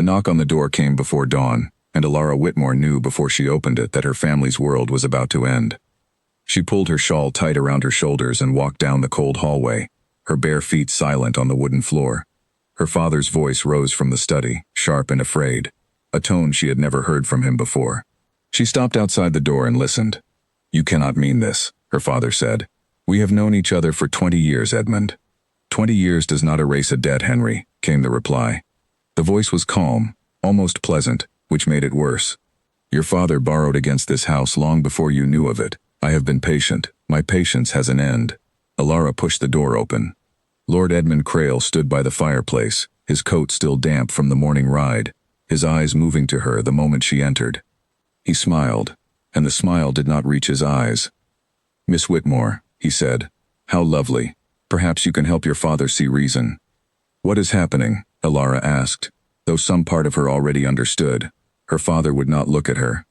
The knock on the door came before dawn, and Alara Whitmore knew before she opened it that her family's world was about to end. She pulled her shawl tight around her shoulders and walked down the cold hallway, her bare feet silent on the wooden floor. Her father's voice rose from the study, sharp and afraid, a tone she had never heard from him before. She stopped outside the door and listened. "You cannot mean this," her father said. "We have known each other for 20 years, Edmund." "20 years does not erase a debt, Henry," came the reply. The voice was calm, almost pleasant, which made it worse. "Your father borrowed against this house long before you knew of it. I have been patient. My patience has an end." Alara pushed the door open. Lord Edmund Crail stood by the fireplace, his coat still damp from the morning ride, his eyes moving to her the moment she entered. He smiled, and the smile did not reach his eyes. "Miss Whitmore," he said, "how lovely. Perhaps you can help your father see reason." "What is happening?" Alara asked, though some part of her already understood. Her father would not look at her.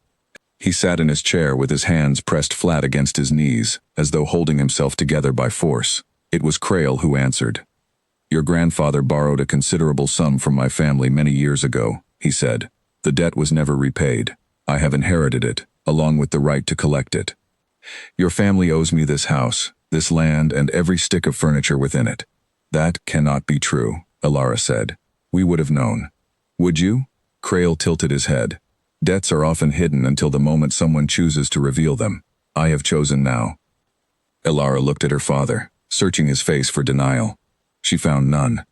He sat in his chair with his hands pressed flat against his knees, as though holding himself together by force. It was Crail who answered. "Your grandfather borrowed a considerable sum from my family many years ago," he said. "The debt was never repaid. I have inherited it, along with the right to collect it. Your family owes me this house, this land, and every stick of furniture within it." "That cannot be true," Alara said. "We would have known." "Would you?" Crail tilted his head. "Debts are often hidden until the moment someone chooses to reveal them. I have chosen now." Alara looked at her father, searching his face for denial. She found none.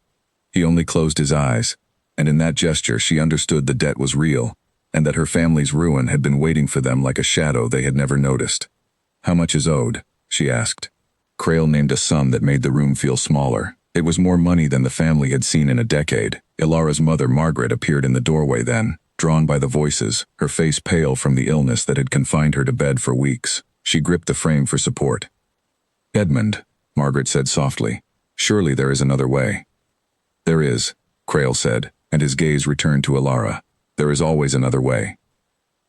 He only closed his eyes, and in that gesture she understood the debt was real, and that her family's ruin had been waiting for them like a shadow they had never noticed. "How much is owed?" she asked. Crail named a sum that made the room feel smaller. It was more money than the family had seen in a decade. Ilara's mother, Margaret, appeared in the doorway then, drawn by the voices, her face pale from the illness that had confined her to bed for weeks. She gripped the frame for support. "Edmund," Margaret said softly, "surely there is another way." "There is," Crail said, and his gaze returned to Alara. "There is always another way."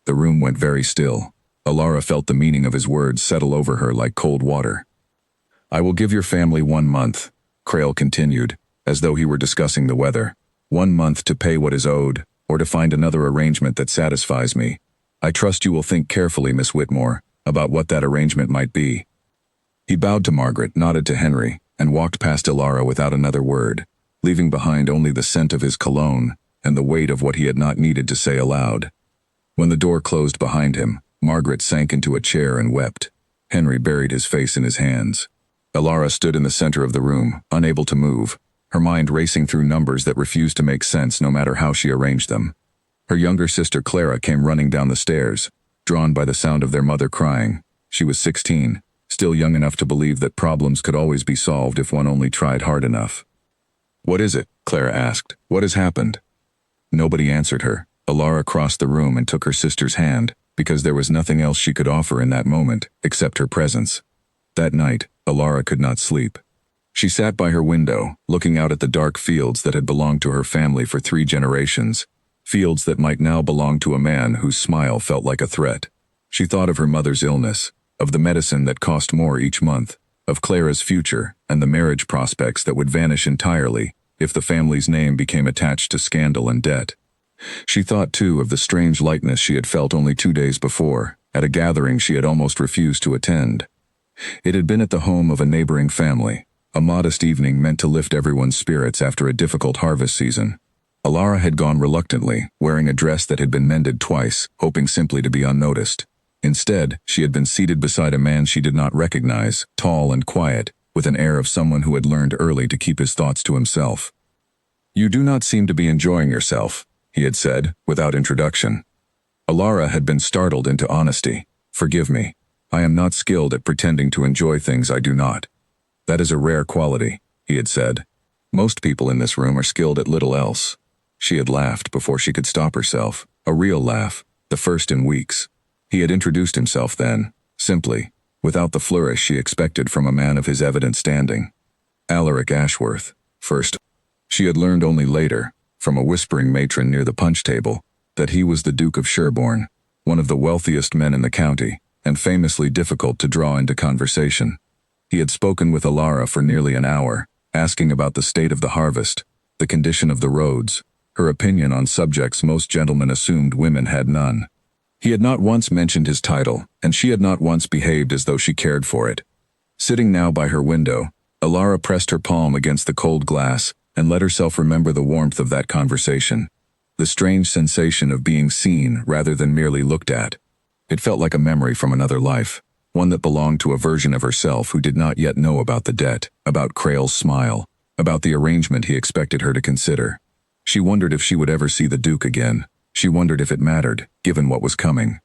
The room went very still. Alara felt the meaning of his words settle over her like cold water. "I will give your family 1 month," Crail continued, as though he were discussing the weather. "1 month to pay what is owed, or to find another arrangement that satisfies me. I trust you will think carefully, Miss Whitmore, about what that arrangement might be." He bowed to Margaret, nodded to Henry, and walked past Alara without another word, leaving behind only the scent of his cologne and the weight of what he had not needed to say aloud. When the door closed behind him, Margaret sank into a chair and wept. Henry buried his face in his hands. Alara stood in the center of the room, unable to move, her mind racing through numbers that refused to make sense no matter how she arranged them. Her younger sister Clara came running down the stairs, drawn by the sound of their mother crying. She was 16, still young enough to believe that problems could always be solved if one only tried hard enough. "What is it?" Clara asked. "What has happened?" Nobody answered her. Alara crossed the room and took her sister's hand, because there was nothing else she could offer in that moment except her presence. That night, Alara could not sleep. She sat by her window, looking out at the dark fields that had belonged to her family for 3 generations, fields that might now belong to a man whose smile felt like a threat. She thought of her mother's illness, of the medicine that cost more each month, of Clara's future and the marriage prospects that would vanish entirely if the family's name became attached to scandal and debt. She thought, too, of the strange lightness she had felt only 2 days before, at a gathering she had almost refused to attend. It had been at the home of a neighboring family, a modest evening meant to lift everyone's spirits after a difficult harvest season. Alara had gone reluctantly, wearing a dress that had been mended twice, hoping simply to be unnoticed. Instead, she had been seated beside a man she did not recognize, tall and quiet, with an air of someone who had learned early to keep his thoughts to himself. "You do not seem to be enjoying yourself," he had said, without introduction. Alara had been startled into honesty. "Forgive me. I am not skilled at pretending to enjoy things I do not." "That is a rare quality," he had said. "Most people in this room are skilled at little else." She had laughed before she could stop herself, a real laugh, the first in weeks. He had introduced himself then, simply, without the flourish she expected from a man of his evident standing. Alaric Ashworth, first. She had learned only later, from a whispering matron near the punch table, that he was the Duke of Sherborne, one of the wealthiest men in the county, and famously difficult to draw into conversation. He had spoken with Alara for nearly an hour, asking about the state of the harvest, the condition of the roads, her opinion on subjects most gentlemen assumed women had none. He had not once mentioned his title, and she had not once behaved as though she cared for it. Sitting now by her window, Alara pressed her palm against the cold glass and let herself remember the warmth of that conversation, the strange sensation of being seen rather than merely looked at. It felt like a memory from another life, one that belonged to a version of herself who did not yet know about the debt, about Crail's smile, about the arrangement he expected her to consider. She wondered if she would ever see the Duke again. She wondered if it mattered, given what was coming.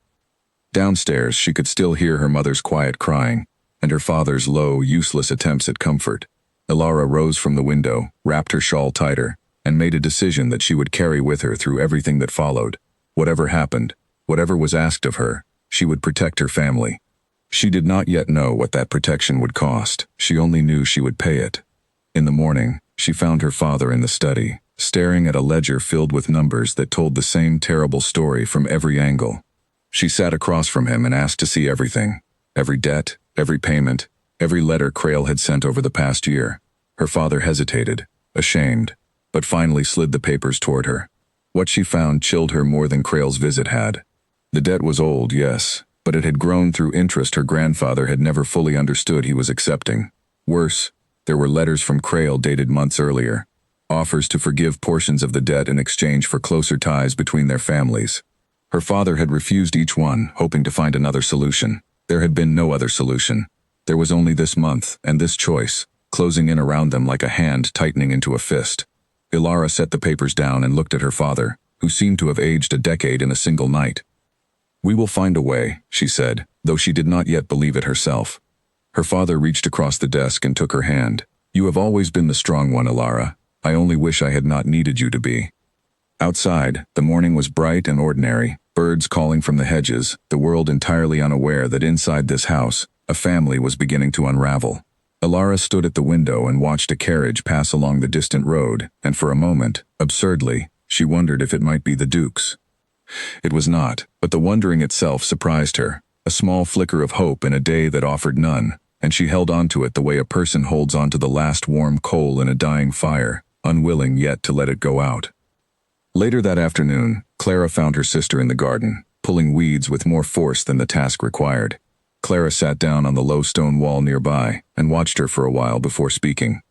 Downstairs, she could still hear her mother's quiet crying, and her father's low, useless attempts at comfort. Alara rose from the window, wrapped her shawl tighter, and made a decision that she would carry with her through everything that followed. Whatever happened, whatever was asked of her, she would protect her family. She did not yet know what that protection would cost. She only knew she would pay it. In the morning, she found her father in the study, staring at a ledger filled with numbers that told the same terrible story from every angle. She sat across from him and asked to see everything. Every debt, every payment, every letter Crail had sent over the past year. Her father hesitated, ashamed, but finally slid the papers toward her. What she found chilled her more than Crail's visit had. The debt was old, yes, but it had grown through interest her grandfather had never fully understood he was accepting. Worse, there were letters from Crail dated months earlier, offers to forgive portions of the debt in exchange for closer ties between their families. Her father had refused each one, hoping to find another solution. There had been no other solution. There was only this month and this choice, closing in around them like a hand tightening into a fist. Alara set the papers down and looked at her father, who seemed to have aged a decade in a single night. "We will find a way," she said, though she did not yet believe it herself. Her father reached across the desk and took her hand. "You have always been the strong one, Alara. I only wish I had not needed you to be." Outside, the morning was bright and ordinary, birds calling from the hedges, the world entirely unaware that inside this house, a family was beginning to unravel. Alara stood at the window and watched a carriage pass along the distant road, and for a moment, absurdly, she wondered if it might be the Duke's. It was not, but the wondering itself surprised her, a small flicker of hope in a day that offered none, and she held on to it the way a person holds on to the last warm coal in a dying fire, unwilling yet to let it go out. Later that afternoon, Clara found her sister in the garden, pulling weeds with more force than the task required. Clara sat down on the low stone wall nearby and watched her for a while before speaking.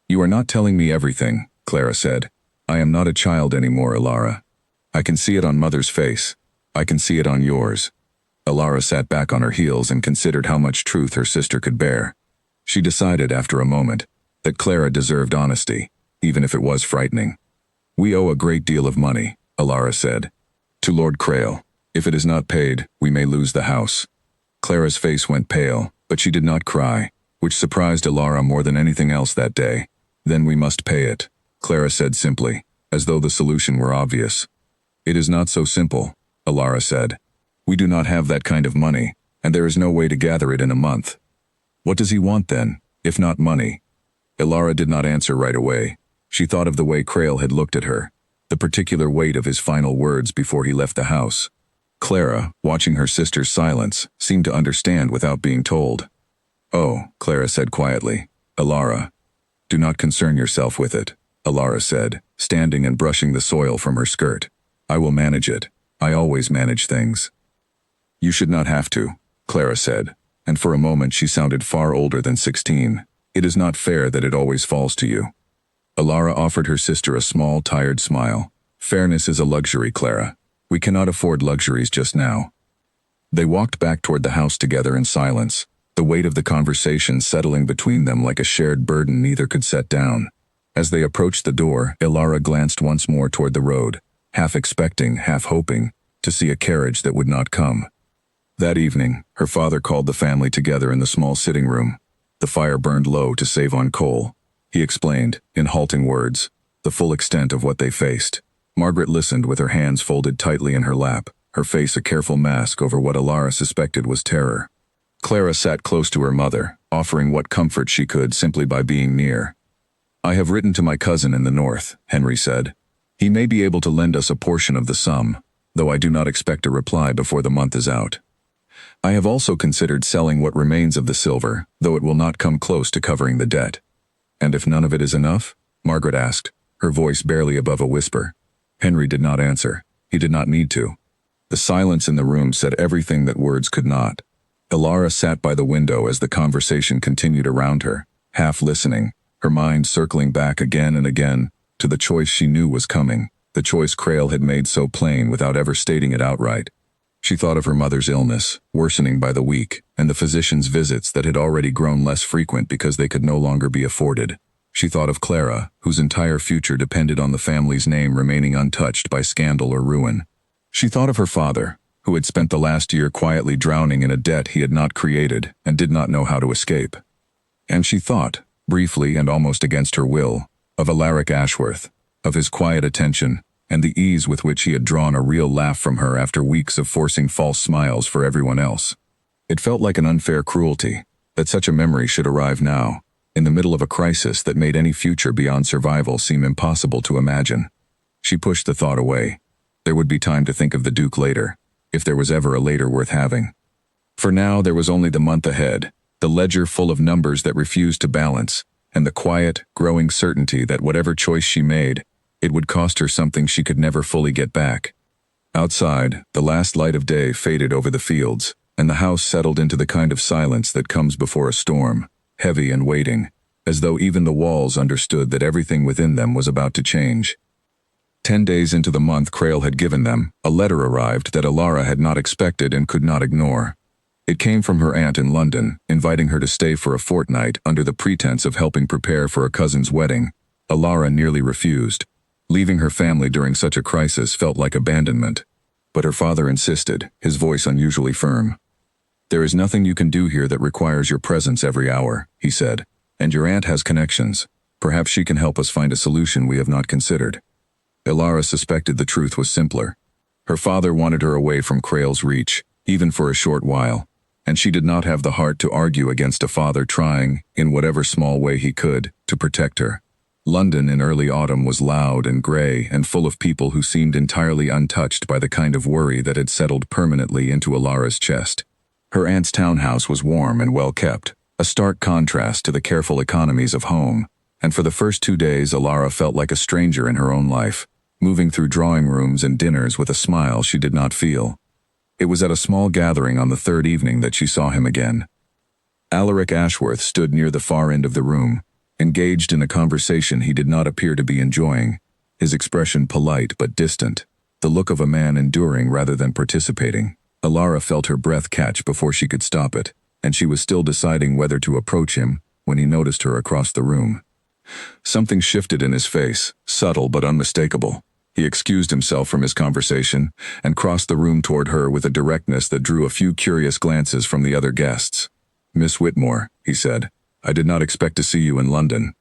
"You are not telling me everything," Clara said. "I am not a child anymore, Alara. I can see it on Mother's face. I can see it on yours." Alara sat back on her heels and considered how much truth her sister could bear. She decided after a moment that Clara deserved honesty, even if it was frightening. "We owe a great deal of money," Alara said. "To Lord Crail. If it is not paid, we may lose the house." Clara's face went pale, but she did not cry, which surprised Alara more than anything else that day. "Then we must pay it," Clara said simply, as though the solution were obvious. "It is not so simple," Alara said. "We do not have that kind of money, and there is no way to gather it in a month." "What does he want then, if not money?" Alara did not answer right away. She thought of the way Crail had looked at her, the particular weight of his final words before he left the house. Clara, watching her sister's silence, seemed to understand without being told. "Oh," Clara said quietly. "Alara, do not concern yourself with it," Alara said, standing and brushing the soil from her skirt. "I will manage it. I always manage things." "You should not have to," Clara said, and for a moment she sounded far older than 16. "It is not fair that it always falls to you." Alara offered her sister a small, tired smile. "Fairness is a luxury, Clara. We cannot afford luxuries just now." They walked back toward the house together in silence, the weight of the conversation settling between them like a shared burden neither could set down. As they approached the door, Alara glanced once more toward the road, half expecting, half hoping, to see a carriage that would not come. That evening, her father called the family together in the small sitting room. The fire burned low to save on coal. He explained, in halting words, the full extent of what they faced. Margaret listened with her hands folded tightly in her lap, her face a careful mask over what Alara suspected was terror. Clara sat close to her mother, offering what comfort she could simply by being near. "I have written to my cousin in the north," Henry said. "He may be able to lend us a portion of the sum, though I do not expect a reply before the month is out. I have also considered selling what remains of the silver, though it will not come close to covering the debt." "And if none of it is enough?" Margaret asked, her voice barely above a whisper. Henry did not answer. He did not need to. The silence in the room said everything that words could not. Ilara sat by the window as the conversation continued around her, half listening, her mind circling back again and again to the choice she knew was coming, the choice Crail had made so plain without ever stating it outright. She thought of her mother's illness, worsening by the week, and the physician's visits that had already grown less frequent because they could no longer be afforded. She thought of Clara, whose entire future depended on the family's name remaining untouched by scandal or ruin. She thought of her father, who had spent the last year quietly drowning in a debt he had not created and did not know how to escape. And she thought, briefly and almost against her will, of Alaric Ashworth, of his quiet attention, and the ease with which he had drawn a real laugh from her after weeks of forcing false smiles for everyone else. It felt like an unfair cruelty that such a memory should arrive now, in the middle of a crisis that made any future beyond survival seem impossible to imagine. She pushed the thought away. There would be time to think of the Duke later, if there was ever a later worth having. For now, there was only the month ahead, the ledger full of numbers that refused to balance, and the quiet, growing certainty that whatever choice she made, it would cost her something she could never fully get back. Outside, the last light of day faded over the fields, and the house settled into the kind of silence that comes before a storm, heavy and waiting, as though even the walls understood that everything within them was about to change. 10 days into the month Crail had given them, a letter arrived that Ilara had not expected and could not ignore. It came from her aunt in London, inviting her to stay for a fortnight under the pretense of helping prepare for a cousin's wedding. Ilara nearly refused. Leaving her family during such a crisis felt like abandonment. But her father insisted, his voice unusually firm. "There is nothing you can do here that requires your presence every hour," he said, "and your aunt has connections. Perhaps she can help us find a solution we have not considered." Ilara suspected the truth was simpler. Her father wanted her away from Crail's reach, even for a short while, and she did not have the heart to argue against a father trying, in whatever small way he could, to protect her. London in early autumn was loud and gray and full of people who seemed entirely untouched by the kind of worry that had settled permanently into Ilara's chest. Her aunt's townhouse was warm and well kept, a stark contrast to the careful economies of home, and for the first 2 days Ilara felt like a stranger in her own life, moving through drawing rooms and dinners with a smile she did not feel. It was at a small gathering on the third evening that she saw him again. Alaric Ashworth stood near the far end of the room, engaged in a conversation he did not appear to be enjoying, his expression polite but distant, the look of a man enduring rather than participating. Ilara felt her breath catch before she could stop it, and she was still deciding whether to approach him when he noticed her across the room. Something shifted in his face, subtle but unmistakable. He excused himself from his conversation and crossed the room toward her with a directness that drew a few curious glances from the other guests. "Miss Whitmore," he said, "I did not expect to see you in London."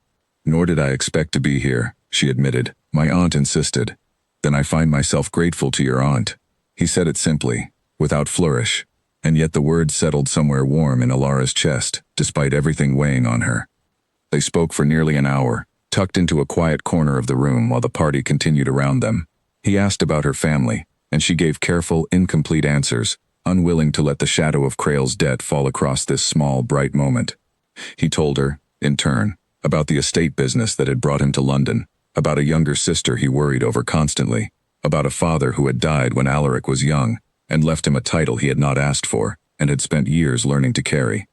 "Nor did I expect to be here," she admitted. "My aunt insisted." "Then I find myself grateful to your aunt." He said it simply, without flourish, and yet the words settled somewhere warm in Ilara's chest, despite everything weighing on her. They spoke for nearly an hour, tucked into a quiet corner of the room while the party continued around them. He asked about her family, and she gave careful, incomplete answers, unwilling to let the shadow of Crail's debt fall across this small, bright moment. He told her, in turn, about the estate business that had brought him to London, about a younger sister he worried over constantly, about a father who had died when Alaric was young, and left him a title he had not asked for, and had spent years learning to carry.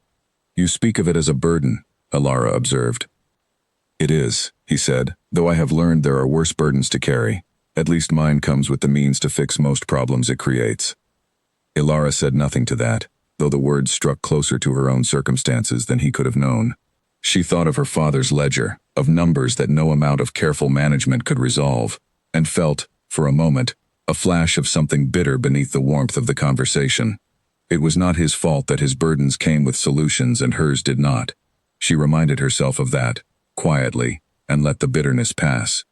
"You speak of it as a burden," Ilara observed. "It is," he said, "though I have learned there are worse burdens to carry. At least mine comes with the means to fix most problems it creates." Ilara said nothing to that, though the words struck closer to her own circumstances than he could have known. She thought of her father's ledger, of numbers that no amount of careful management could resolve, and felt, for a moment, a flash of something bitter beneath the warmth of the conversation. It was not his fault that his burdens came with solutions and hers did not. She reminded herself of that, quietly, and let the bitterness pass.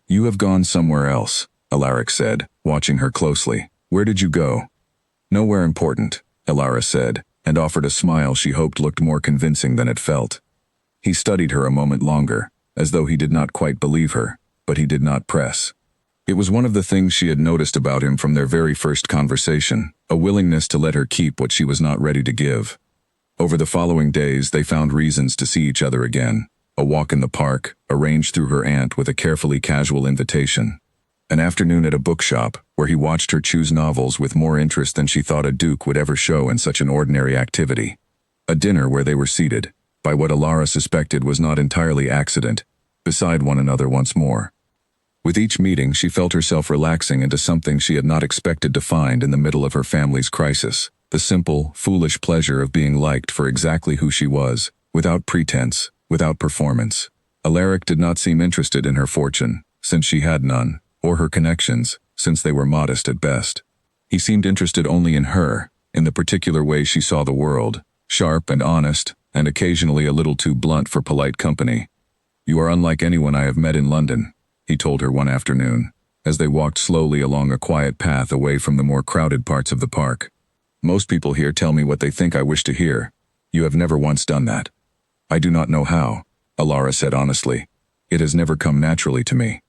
"You have gone somewhere else," Alaric said, watching her closely. "Where did you go?" "Nowhere important," Ilara said, and offered a smile she hoped looked more convincing than it felt. He studied her a moment longer, as though he did not quite believe her, but he did not press. It was one of the things she had noticed about him from their very first conversation, a willingness to let her keep what she was not ready to give. Over the following days they found reasons to see each other again, a walk in the park, arranged through her aunt with a carefully casual invitation. An afternoon at a bookshop, where he watched her choose novels with more interest than she thought a duke would ever show in such an ordinary activity. A dinner where they were seated, by what Alara suspected was not entirely accident, beside one another once more. With each meeting, she felt herself relaxing into something she had not expected to find in the middle of her family's crisis, the simple, foolish pleasure of being liked for exactly who she was, without pretense, without performance. Alaric did not seem interested in her fortune, since she had none, or her connections, since they were modest at best. He seemed interested only in her, in the particular way she saw the world, sharp and honest, and occasionally a little too blunt for polite company. "You are unlike anyone I have met in London," he told her one afternoon, as they walked slowly along a quiet path away from the more crowded parts of the park. "Most people here tell me what they think I wish to hear. You have never once done that." "I do not know how," Alara said honestly. "It has never come naturally to me."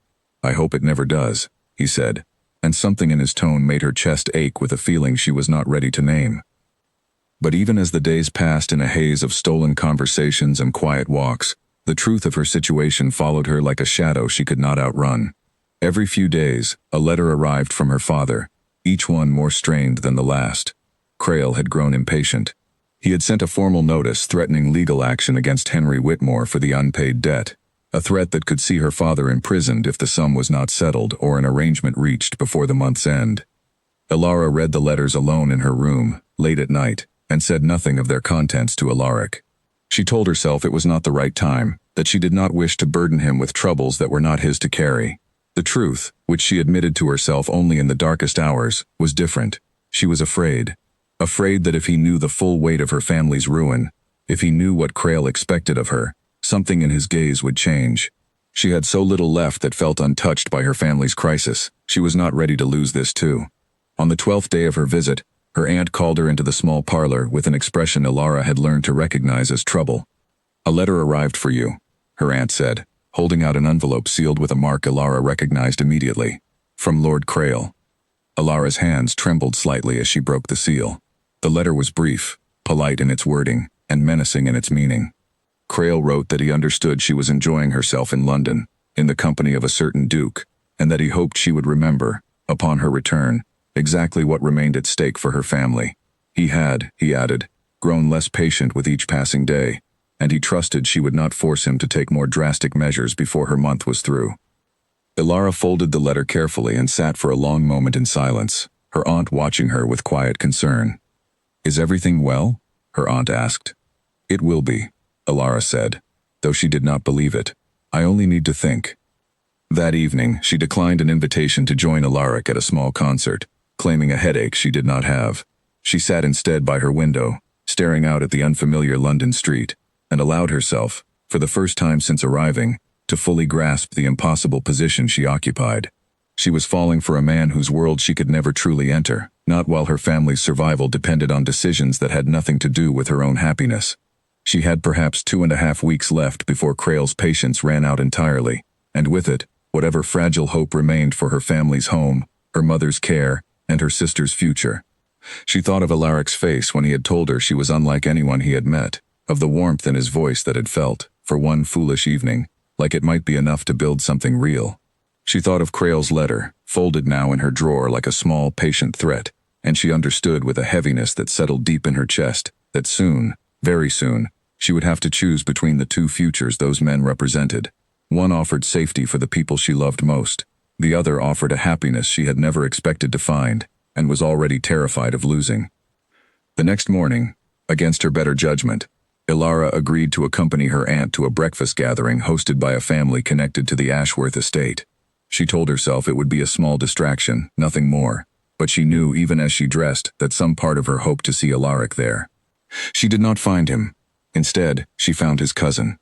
"I hope it never does," he said, and something in his tone made her chest ache with a feeling she was not ready to name. But even as the days passed in a haze of stolen conversations and quiet walks, the truth of her situation followed her like a shadow she could not outrun. Every few days, a letter arrived from her father, each one more strained than the last. Crail had grown impatient. He had sent a formal notice threatening legal action against Henry Whitmore for the unpaid debt, a threat that could see her father imprisoned if the sum was not settled or an arrangement reached before the month's end. Alara read the letters alone in her room, late at night, and said nothing of their contents to Alaric. She told herself it was not the right time, that she did not wish to burden him with troubles that were not his to carry. The truth, which she admitted to herself only in the darkest hours, was different. She was afraid. Afraid that if he knew the full weight of her family's ruin, if he knew what Crail expected of her, something in his gaze would change. She had so little left that felt untouched by her family's crisis. She was not ready to lose this too. On the 12th day of her visit, her aunt called her into the small parlor with an expression Alara had learned to recognize as trouble. "A letter arrived for you," her aunt said, holding out an envelope sealed with a mark Alara recognized immediately. "From Lord Crail." Alara's hands trembled slightly as she broke the seal. The letter was brief, polite in its wording, and menacing in its meaning. Crail wrote that he understood she was enjoying herself in London, in the company of a certain duke, and that he hoped she would remember, upon her return, exactly what remained at stake for her family. He had, he added, grown less patient with each passing day, and he trusted she would not force him to take more drastic measures before her month was through. Alara folded the letter carefully and sat for a long moment in silence, her aunt watching her with quiet concern. "Is everything well?" her aunt asked. "It will be," Alara said, though she did not believe it. "I only need to think." That evening, she declined an invitation to join Alaric at a small concert, claiming a headache she did not have. She sat instead by her window, staring out at the unfamiliar London street, and allowed herself, for the first time since arriving, to fully grasp the impossible position she occupied. She was falling for a man whose world she could never truly enter, not while her family's survival depended on decisions that had nothing to do with her own happiness. She had perhaps 2.5 weeks left before Crail's patience ran out entirely, and with it, whatever fragile hope remained for her family's home, her mother's care, and her sister's future. She thought of Alaric's face when he had told her she was unlike anyone he had met, of the warmth in his voice that had felt, for one foolish evening, like it might be enough to build something real. She thought of Crail's letter, folded now in her drawer like a small, patient threat, and she understood with a heaviness that settled deep in her chest, that soon, very soon, she would have to choose between the two futures those men represented. One offered safety for the people she loved most. The other offered a happiness she had never expected to find, and was already terrified of losing. The next morning, against her better judgment, Alara agreed to accompany her aunt to a breakfast gathering hosted by a family connected to the Ashworth estate. She told herself it would be a small distraction, nothing more, but she knew even as she dressed that some part of her hoped to see Alaric there. She did not find him. Instead, she found his cousin.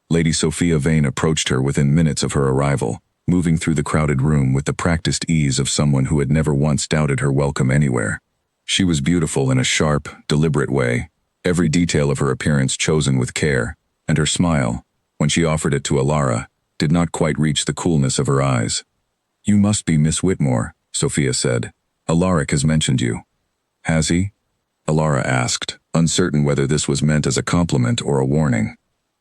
Lady Sophia Vane approached her within minutes of her arrival, moving through the crowded room with the practiced ease of someone who had never once doubted her welcome anywhere. She was beautiful in a sharp, deliberate way, every detail of her appearance chosen with care, and her smile, when she offered it to Alara, did not quite reach the coolness of her eyes. "You must be Miss Whitmore," Sophia said. "Alaric has mentioned you." "Has he?" Alara asked, uncertain whether this was meant as a compliment or a warning.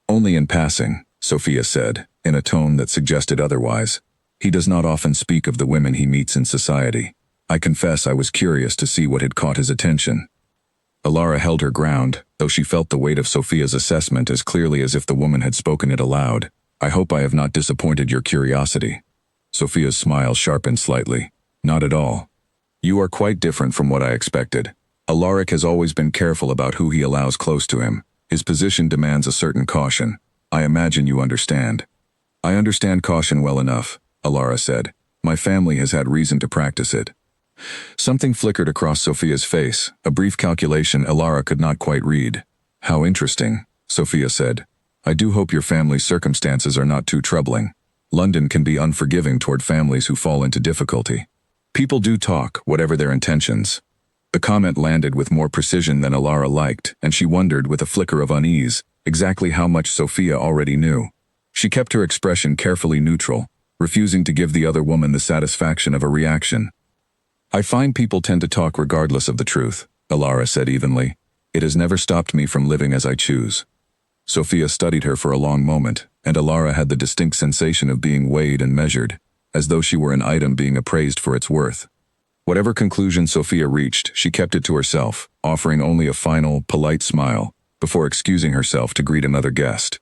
"Only in passing," Sophia said, in a tone that suggested otherwise. He does not often speak of the women he meets in society. I confess I was curious to see what had caught his attention. Alara held her ground, though she felt the weight of Sophia's assessment as clearly as if the woman had spoken it aloud. I hope I have not disappointed your curiosity. Sophia's smile sharpened slightly. Not at all. You are quite different from what I expected. Alaric has always been careful about who he allows close to him. His position demands a certain caution. I imagine you understand. I understand caution well enough, Alara said. My family has had reason to practice it. Something flickered across Sophia's face, a brief calculation Alara could not quite read. How interesting, Sophia said. I do hope your family's circumstances are not too troubling. London can be unforgiving toward families who fall into difficulty. People do talk, whatever their intentions. The comment landed with more precision than Alara liked, and she wondered with a flicker of unease exactly how much Sophia already knew. She kept her expression carefully neutral, refusing to give the other woman the satisfaction of a reaction. I find people tend to talk regardless of the truth, Alara said evenly. It has never stopped me from living as I choose. Sophia studied her for a long moment, and Alara had the distinct sensation of being weighed and measured, as though she were an item being appraised for its worth. Whatever conclusion Sophia reached, she kept it to herself, offering only a final, polite smile, before excusing herself to greet another guest.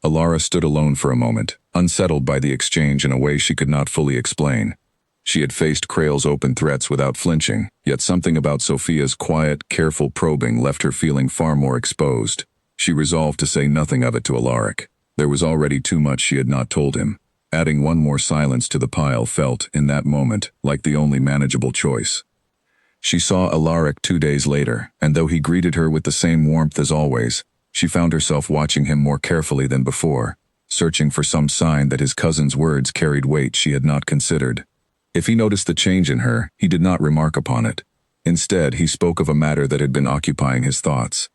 Alara stood alone for a moment, unsettled by the exchange in a way she could not fully explain. She had faced Krail's open threats without flinching, yet something about Sophia's quiet, careful probing left her feeling far more exposed. She resolved to say nothing of it to Alaric. There was already too much she had not told him. Adding one more silence to the pile felt, in that moment, like the only manageable choice. She saw Alaric 2 days later, and though he greeted her with the same warmth as always, she found herself watching him more carefully than before, searching for some sign that his cousin's words carried weight she had not considered. If he noticed the change in her, he did not remark upon it. Instead, he spoke of a matter that had been occupying his thoughts.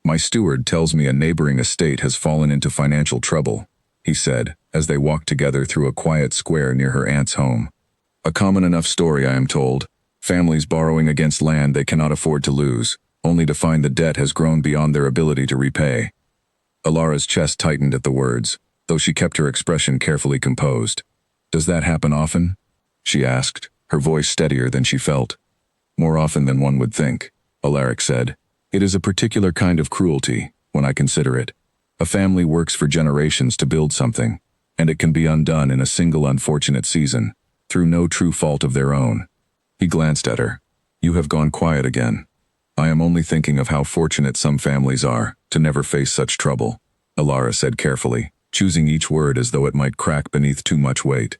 My steward tells me a neighboring estate has fallen into financial trouble, he said, as they walked together through a quiet square near her aunt's home. A common enough story, I am told. Families borrowing against land they cannot afford to lose, only to find the debt has grown beyond their ability to repay. Alara's chest tightened at the words, though she kept her expression carefully composed. Does that happen often? She asked, her voice steadier than she felt. More often than one would think, Alaric said. It is a particular kind of cruelty, when I consider it. A family works for generations to build something, and it can be undone in a single unfortunate season, through no true fault of their own. He glanced at her. You have gone quiet again. I am only thinking of how fortunate some families are to never face such trouble, Alara said carefully, choosing each word as though it might crack beneath too much weight.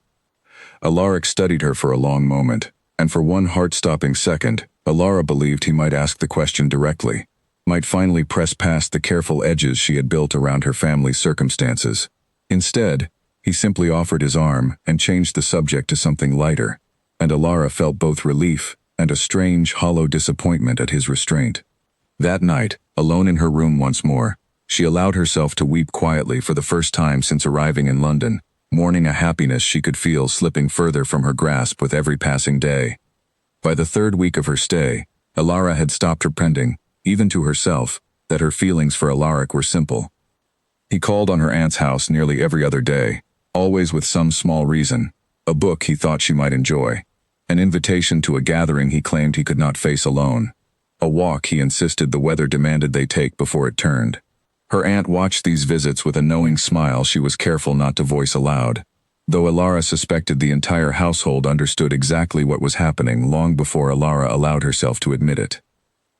Alaric studied her for a long moment, and for one heart-stopping second, Alara believed he might ask the question directly, might finally press past the careful edges she had built around her family's circumstances. Instead, he simply offered his arm and changed the subject to something lighter, and Alara felt both relief and a strange, hollow disappointment at his restraint. That night, alone in her room once more, she allowed herself to weep quietly for the first time since arriving in London, mourning a happiness she could feel slipping further from her grasp with every passing day. By the 3rd week of her stay, Alara had stopped pretending, even to herself, that her feelings for Alaric were simple. He called on her aunt's house nearly every other day, always with some small reason, a book he thought she might enjoy, an invitation to a gathering he claimed he could not face alone, a walk he insisted the weather demanded they take before it turned. Her aunt watched these visits with a knowing smile she was careful not to voice aloud, though Alara suspected the entire household understood exactly what was happening long before Alara allowed herself to admit it.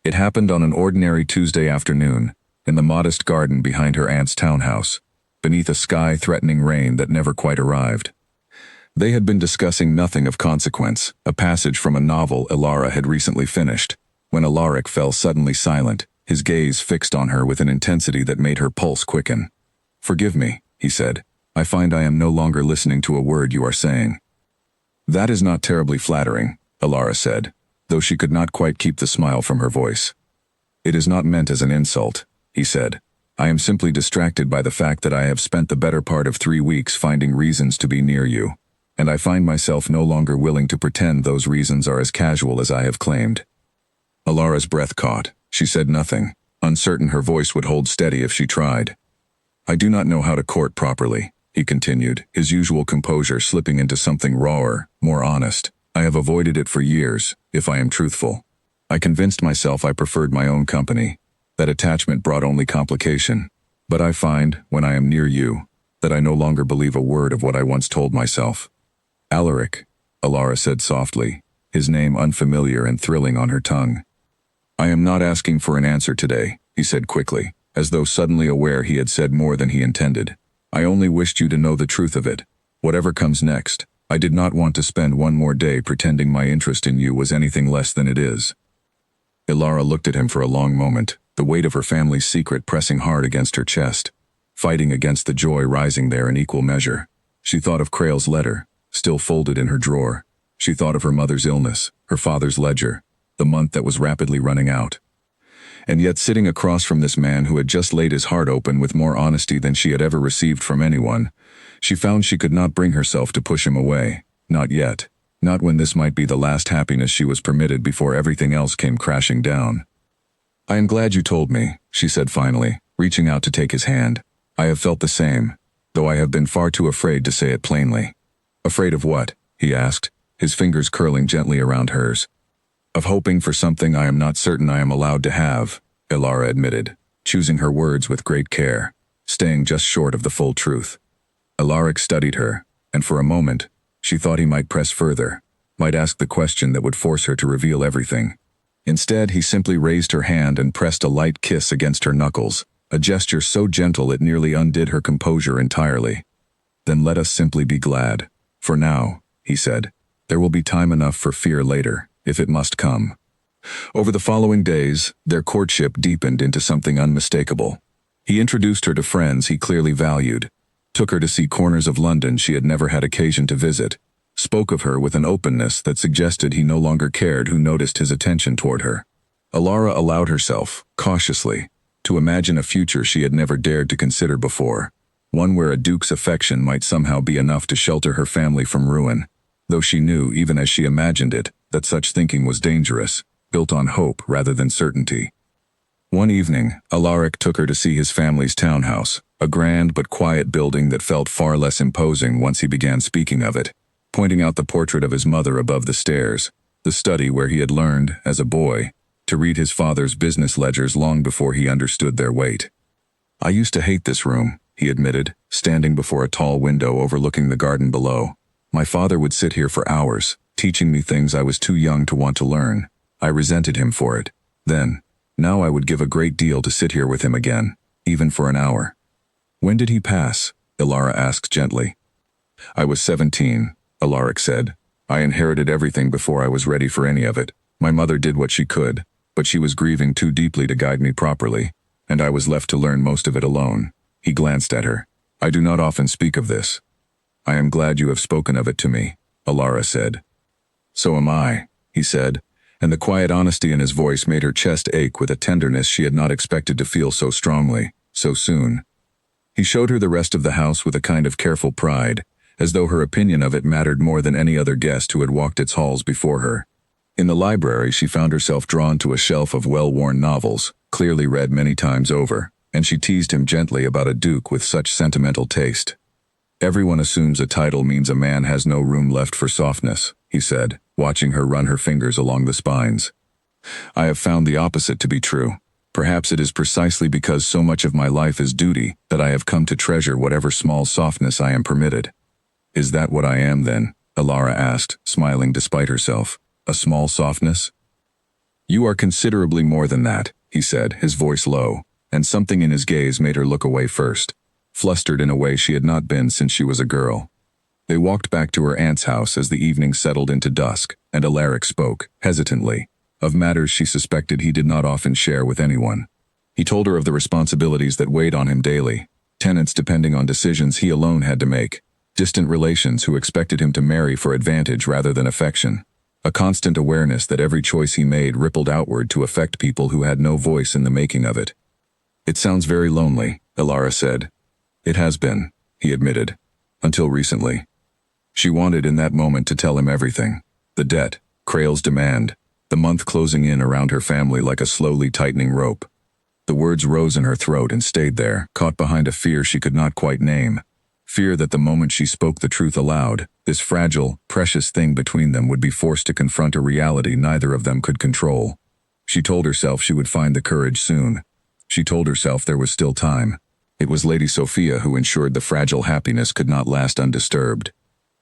It happened on an ordinary Tuesday afternoon, in the modest garden behind her aunt's townhouse, beneath a sky-threatening rain that never quite arrived. They had been discussing nothing of consequence, a passage from a novel Alara had recently finished, when Alaric fell suddenly silent, his gaze fixed on her with an intensity that made her pulse quicken. Forgive me, he said. I find I am no longer listening to a word you are saying. That is not terribly flattering, Alara said, though she could not quite keep the smile from her voice. It is not meant as an insult, he said. I am simply distracted by the fact that I have spent the better part of 3 weeks finding reasons to be near you, and I find myself no longer willing to pretend those reasons are as casual as I have claimed. Alara's breath caught. She said nothing, uncertain her voice would hold steady if she tried. I do not know how to court properly, he continued, his usual composure slipping into something rawer, more honest. I have avoided it for years, if I am truthful. I convinced myself I preferred my own company, that attachment brought only complication. But I find, when I am near you, that I no longer believe a word of what I once told myself. Alaric, Alara said softly, his name unfamiliar and thrilling on her tongue. I am not asking for an answer today, he said quickly, as though suddenly aware he had said more than he intended. I only wished you to know the truth of it. Whatever comes next, I did not want to spend one more day pretending my interest in you was anything less than it is. Alara looked at him for a long moment, the weight of her family's secret pressing hard against her chest, fighting against the joy rising there in equal measure. She thought of Crail's letter, still folded in her drawer. She thought of her mother's illness, her father's ledger, the month that was rapidly running out. And yet sitting across from this man who had just laid his heart open with more honesty than she had ever received from anyone, she found she could not bring herself to push him away. Not yet. Not when this might be the last happiness she was permitted before everything else came crashing down. I am glad you told me, she said finally, reaching out to take his hand. I have felt the same, though I have been far too afraid to say it plainly. Afraid of what? He asked, his fingers curling gently around hers. Of hoping for something I am not certain I am allowed to have, Alara admitted, choosing her words with great care, staying just short of the full truth. Alaric studied her, and for a moment, she thought he might press further, might ask the question that would force her to reveal everything. Instead, he simply raised her hand and pressed a light kiss against her knuckles, a gesture so gentle it nearly undid her composure entirely. Then let us simply be glad. For now, he said, there will be time enough for fear later, if it must come. Over the following days, their courtship deepened into something unmistakable. He introduced her to friends he clearly valued, took her to see corners of London she had never had occasion to visit, spoke of her with an openness that suggested he no longer cared who noticed his attention toward her. Alara allowed herself, cautiously, to imagine a future she had never dared to consider before, one where a duke's affection might somehow be enough to shelter her family from ruin, though she knew, even as she imagined it, that such thinking was dangerous, built on hope rather than certainty. One evening, Alaric took her to see his family's townhouse, a grand but quiet building that felt far less imposing once he began speaking of it, pointing out the portrait of his mother above the stairs, the study where he had learned, as a boy, to read his father's business ledgers long before he understood their weight. I used to hate this room, he admitted, standing before a tall window overlooking the garden below. My father would sit here for hours, teaching me things I was too young to want to learn. I resented him for it. Then, now I would give a great deal to sit here with him again, even for an hour. When did he pass? Alara asked gently. I was 17, Alaric said. I inherited everything before I was ready for any of it. My mother did what she could, but she was grieving too deeply to guide me properly, and I was left to learn most of it alone. He glanced at her. I do not often speak of this. I am glad you have spoken of it to me, Alara said. So am I, he said, and the quiet honesty in his voice made her chest ache with a tenderness she had not expected to feel so strongly, so soon. He showed her the rest of the house with a kind of careful pride, as though her opinion of it mattered more than any other guest who had walked its halls before her. In the library, she found herself drawn to a shelf of well-worn novels, clearly read many times over, and she teased him gently about a duke with such sentimental taste. Everyone assumes a title means a man has no room left for softness, he said, watching her run her fingers along the spines. I have found the opposite to be true. Perhaps it is precisely because so much of my life is duty that I have come to treasure whatever small softness I am permitted. Is that what I am, then? Alara asked, smiling despite herself. A small softness? You are considerably more than that, he said, his voice low, and something in his gaze made her look away first, flustered in a way she had not been since she was a girl. They walked back to her aunt's house as the evening settled into dusk, and Alaric spoke, hesitantly, of matters she suspected he did not often share with anyone. He told her of the responsibilities that weighed on him daily, tenants depending on decisions he alone had to make, distant relations who expected him to marry for advantage rather than affection, a constant awareness that every choice he made rippled outward to affect people who had no voice in the making of it. It sounds very lonely, Alara said. It has been, he admitted, until recently. She wanted in that moment to tell him everything. The debt, Crail's demand, the month closing in around her family like a slowly tightening rope. The words rose in her throat and stayed there, caught behind a fear she could not quite name. Fear that the moment she spoke the truth aloud, this fragile, precious thing between them would be forced to confront a reality neither of them could control. She told herself she would find the courage soon. She told herself there was still time. It was Lady Sophia who ensured the fragile happiness could not last undisturbed.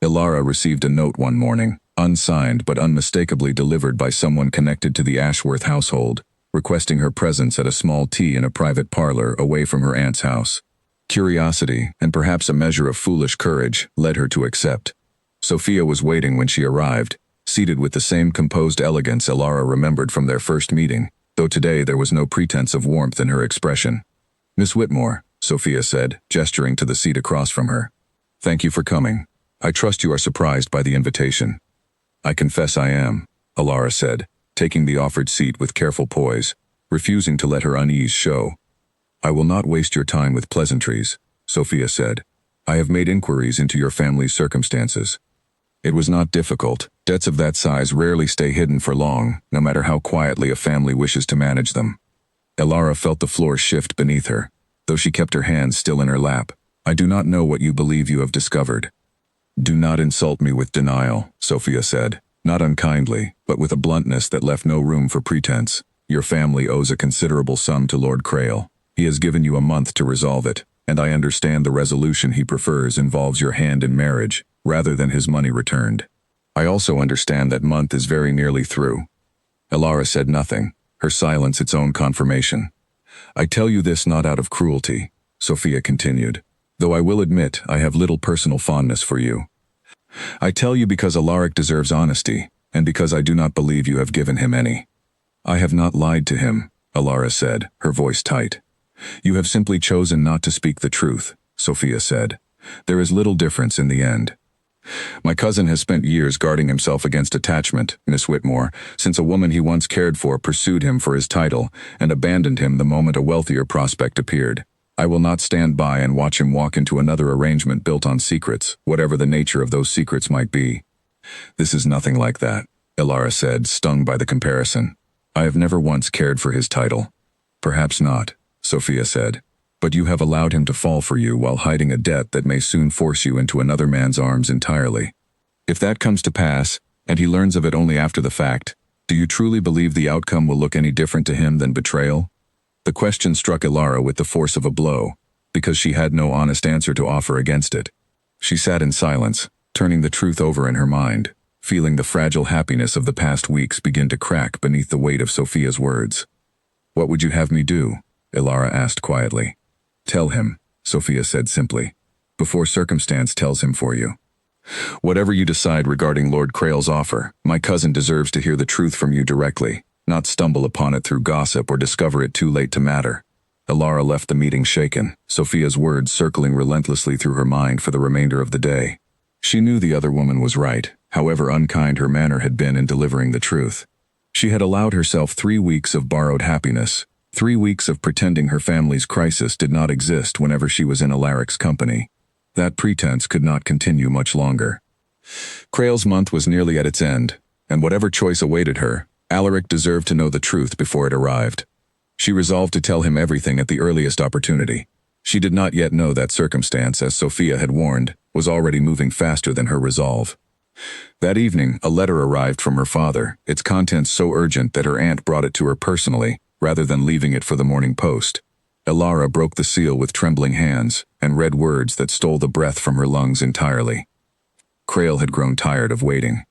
Ilara received a note one morning, unsigned but unmistakably delivered by someone connected to the Ashworth household, requesting her presence at a small tea in a private parlor away from her aunt's house. Curiosity, and perhaps a measure of foolish courage, led her to accept. Sophia was waiting when she arrived, seated with the same composed elegance Ilara remembered from their first meeting, though today there was no pretense of warmth in her expression. "Miss Whitmore," Sophia said, gesturing to the seat across from her. "Thank you for coming. I trust you are surprised by the invitation." "I confess I am," Ilara said, taking the offered seat with careful poise, refusing to let her unease show. "I will not waste your time with pleasantries," Sophia said. "I have made inquiries into your family's circumstances. It was not difficult. Debts of that size rarely stay hidden for long, no matter how quietly a family wishes to manage them." Ilara felt the floor shift beneath her, though she kept her hands still in her lap. "I do not know what you believe you have discovered." "Do not insult me with denial," Sophia said, not unkindly, but with a bluntness that left no room for pretense. "Your family owes a considerable sum to Lord Crail. He has given you a month to resolve it, and I understand the resolution he prefers involves your hand in marriage, rather than his money returned. I also understand that month is very nearly through." Ilara said nothing, her silence its own confirmation. "I tell you this not out of cruelty," Sophia continued, "though I will admit I have little personal fondness for you. I tell you because Alaric deserves honesty, and because I do not believe you have given him any." "I have not lied to him," Ilara said, her voice tight. "You have simply chosen not to speak the truth," Sophia said. "There is little difference in the end. My cousin has spent years guarding himself against attachment, Miss Whitmore, since a woman he once cared for pursued him for his title and abandoned him the moment a wealthier prospect appeared. I will not stand by and watch him walk into another arrangement built on secrets, whatever the nature of those secrets might be." "This is nothing like that," Ilara said, stung by the comparison. "I have never once cared for his title." "Perhaps not," Sophia said. "But you have allowed him to fall for you while hiding a debt that may soon force you into another man's arms entirely. If that comes to pass, and he learns of it only after the fact, do you truly believe the outcome will look any different to him than betrayal?" The question struck Ilara with the force of a blow, because she had no honest answer to offer against it. She sat in silence, turning the truth over in her mind, feeling the fragile happiness of the past weeks begin to crack beneath the weight of Sophia's words. "What would you have me do?" Ilara asked quietly. "Tell him," Sophia said simply, "before circumstance tells him for you. Whatever you decide regarding Lord Crail's offer, my cousin deserves to hear the truth from you directly, not stumble upon it through gossip or discover it too late to matter." Ilara left the meeting shaken, Sophia's words circling relentlessly through her mind for the remainder of the day. She knew the other woman was right, however unkind her manner had been in delivering the truth. She had allowed herself 3 weeks of borrowed happiness, 3 weeks of pretending her family's crisis did not exist whenever she was in Alaric's company. That pretense could not continue much longer. Crail's month was nearly at its end, and whatever choice awaited her, Alaric deserved to know the truth before it arrived. She resolved to tell him everything at the earliest opportunity. She did not yet know that circumstance, as Sophia had warned, was already moving faster than her resolve. That evening, a letter arrived from her father, its contents so urgent that her aunt brought it to her personally, rather than leaving it for the morning post. Ilara broke the seal with trembling hands, and read words that stole the breath from her lungs entirely. Crail had grown tired of waiting.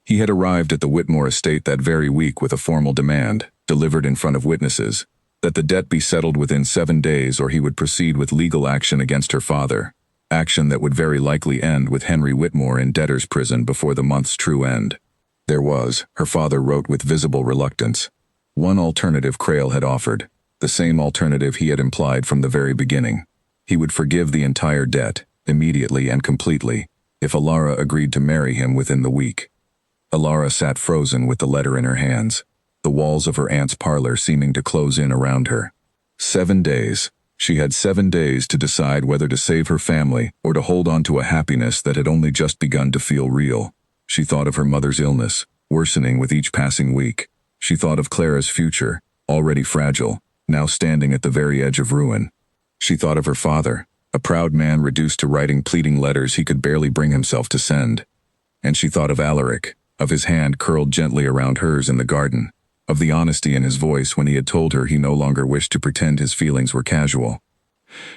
He had arrived at the Whitmore estate that very week with a formal demand, delivered in front of witnesses, that the debt be settled within 7 days or he would proceed with legal action against her father, action that would very likely end with Henry Whitmore in debtor's prison before the month's true end. There was, her father wrote with visible reluctance, one alternative Crail had offered, the same alternative he had implied from the very beginning. He would forgive the entire debt, immediately and completely, if Ilara agreed to marry him within the week. Ilara sat frozen with the letter in her hands, the walls of her aunt's parlor seeming to close in around her. 7 days. She had 7 days to decide whether to save her family or to hold on to a happiness that had only just begun to feel real. She thought of her mother's illness, worsening with each passing week. She thought of Clara's future, already fragile, now standing at the very edge of ruin. She thought of her father, a proud man reduced to writing pleading letters he could barely bring himself to send. And she thought of Alaric, of his hand curled gently around hers in the garden, of the honesty in his voice when he had told her he no longer wished to pretend his feelings were casual.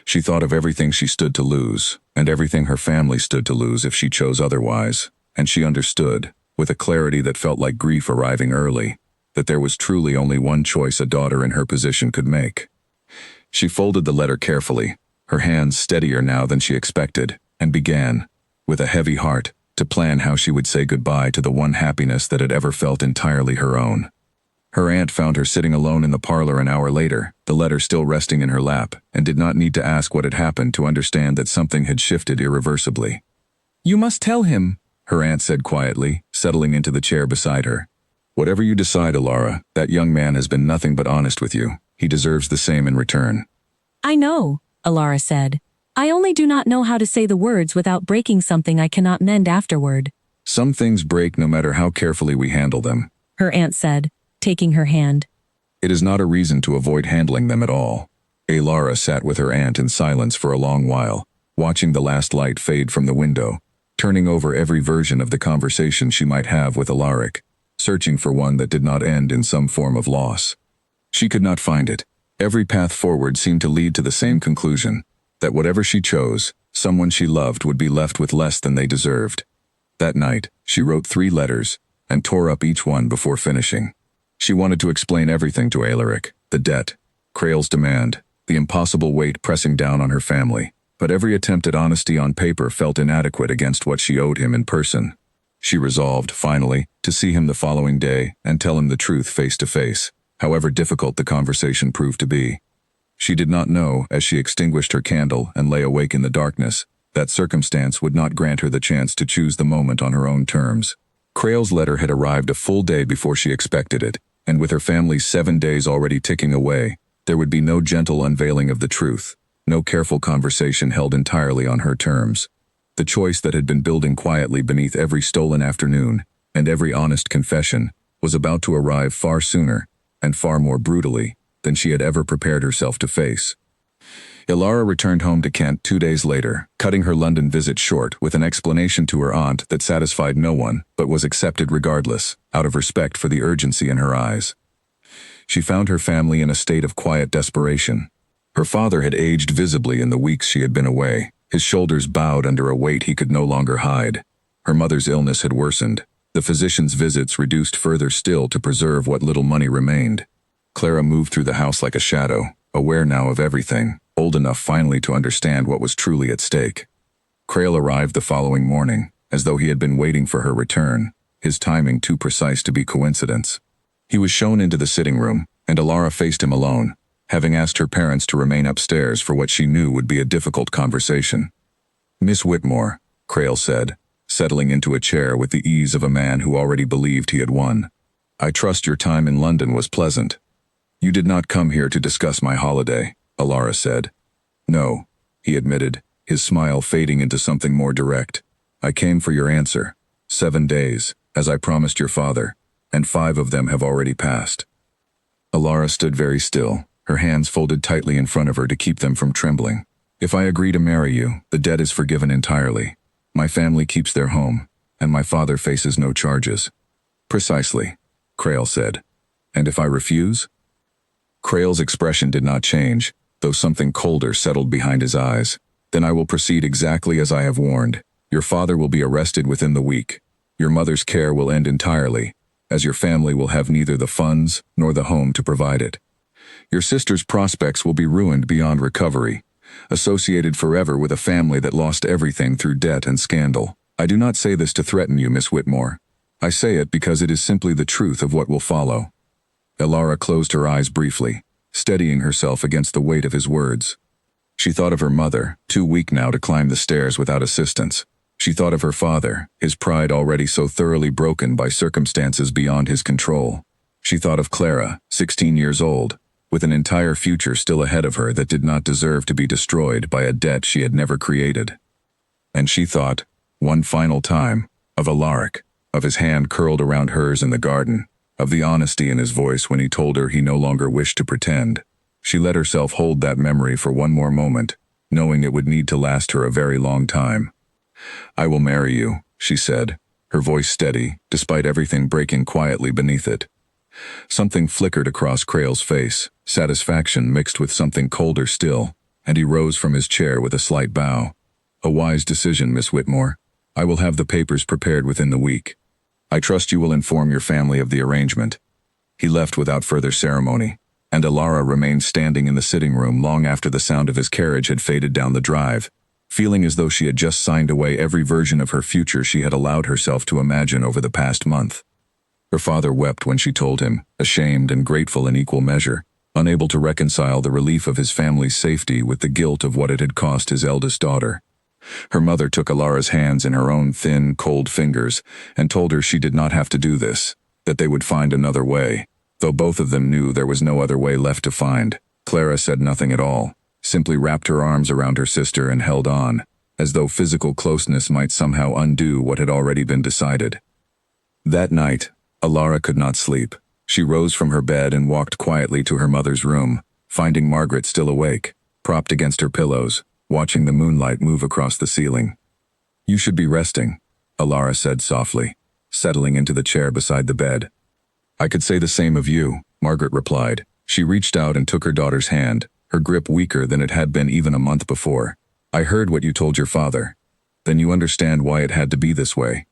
She thought of everything she stood to lose, and everything her family stood to lose if she chose otherwise, and she understood, with a clarity that felt like grief arriving early, that there was truly only one choice a daughter in her position could make. She folded the letter carefully, her hands steadier now than she expected, and began, with a heavy heart, to plan how she would say goodbye to the one happiness that had ever felt entirely her own. Her aunt found her sitting alone in the parlor an hour later, the letter still resting in her lap, and did not need to ask what had happened to understand that something had shifted irreversibly. "You must tell him," her aunt said quietly, settling into the chair beside her. "Whatever you decide, Alara, that young man has been nothing but honest with you. He deserves the same in return." "I know," Alara said. "I only do not know how to say the words without breaking something I cannot mend afterward." "Some things break no matter how carefully we handle them," her aunt said, taking her hand. "It is not a reason to avoid handling them at all." Alara sat with her aunt in silence for a long while, watching the last light fade from the window, turning over every version of the conversation she might have with Alaric, searching for one that did not end in some form of loss. She could not find it. Every path forward seemed to lead to the same conclusion, that whatever she chose, someone she loved would be left with less than they deserved. That night, she wrote 3 letters, and tore up each one before finishing. She wanted to explain everything to Alaric, the debt, Crail's demand, the impossible weight pressing down on her family, but every attempt at honesty on paper felt inadequate against what she owed him in person. She resolved, finally, to see him the following day and tell him the truth face to face, however difficult the conversation proved to be. She did not know, as she extinguished her candle and lay awake in the darkness, that circumstance would not grant her the chance to choose the moment on her own terms. Crail's letter had arrived a full day before she expected it, and with her family's 7 days already ticking away, there would be no gentle unveiling of the truth, no careful conversation held entirely on her terms. The choice that had been building quietly beneath every stolen afternoon, and every honest confession, was about to arrive far sooner, and far more brutally, than she had ever prepared herself to face. Alara returned home to Kent 2 days later, cutting her London visit short with an explanation to her aunt that satisfied no one, but was accepted regardless, out of respect for the urgency in her eyes. She found her family in a state of quiet desperation. Her father had aged visibly in the weeks she had been away, his shoulders bowed under a weight he could no longer hide. Her mother's illness had worsened, the physician's visits reduced further still to preserve what little money remained. Clara moved through the house like a shadow, aware now of everything, old enough finally to understand what was truly at stake. Crail arrived the following morning, as though he had been waiting for her return, his timing too precise to be coincidence. He was shown into the sitting room, and Alara faced him alone, having asked her parents to remain upstairs for what she knew would be a difficult conversation. "Miss Whitmore," Crail said, settling into a chair with the ease of a man who already believed he had won. "I trust your time in London was pleasant." "You did not come here to discuss my holiday," Alara said. "No," he admitted, his smile fading into something more direct. "I came for your answer. 7 days, as I promised your father, and 5 of them have already passed." Alara stood very still, her hands folded tightly in front of her to keep them from trembling. "If I agree to marry you, the debt is forgiven entirely. My family keeps their home, and my father faces no charges." "Precisely," Crail said. "And if I refuse?" Crail's expression did not change, though something colder settled behind his eyes. "Then I will proceed exactly as I have warned. Your father will be arrested within the week. Your mother's care will end entirely, as your family will have neither the funds nor the home to provide it. Your sister's prospects will be ruined beyond recovery, associated forever with a family that lost everything through debt and scandal. I do not say this to threaten you, Miss Whitmore. I say it because it is simply the truth of what will follow." Alara closed her eyes briefly, steadying herself against the weight of his words. She thought of her mother, too weak now to climb the stairs without assistance. She thought of her father, his pride already so thoroughly broken by circumstances beyond his control. She thought of Clara, 16 years old, with an entire future still ahead of her that did not deserve to be destroyed by a debt she had never created. And she thought, one final time, of Alaric, of his hand curled around hers in the garden, of the honesty in his voice when he told her he no longer wished to pretend. She let herself hold that memory for one more moment, knowing it would need to last her a very long time. "I will marry you," she said, her voice steady, despite everything breaking quietly beneath it. Something flickered across Crail's face, satisfaction mixed with something colder still, and he rose from his chair with a slight bow. "A wise decision, Miss Whitmore. I will have the papers prepared within the week. I trust you will inform your family of the arrangement." He left without further ceremony, and Alara remained standing in the sitting room long after the sound of his carriage had faded down the drive, feeling as though she had just signed away every version of her future she had allowed herself to imagine over the past month. Her father wept when she told him, ashamed and grateful in equal measure, unable to reconcile the relief of his family's safety with the guilt of what it had cost his eldest daughter. Her mother took Alara's hands in her own thin, cold fingers and told her she did not have to do this, that they would find another way. Though both of them knew there was no other way left to find, Clara said nothing at all, simply wrapped her arms around her sister and held on, as though physical closeness might somehow undo what had already been decided. That night, Alara could not sleep. She rose from her bed and walked quietly to her mother's room, finding Margaret still awake, propped against her pillows, watching the moonlight move across the ceiling. "You should be resting," Alara said softly, settling into the chair beside the bed. "I could say the same of you," Margaret replied. She reached out and took her daughter's hand, her grip weaker than it had been even a month before. "I heard what you told your father. Then you understand why it had to be this way."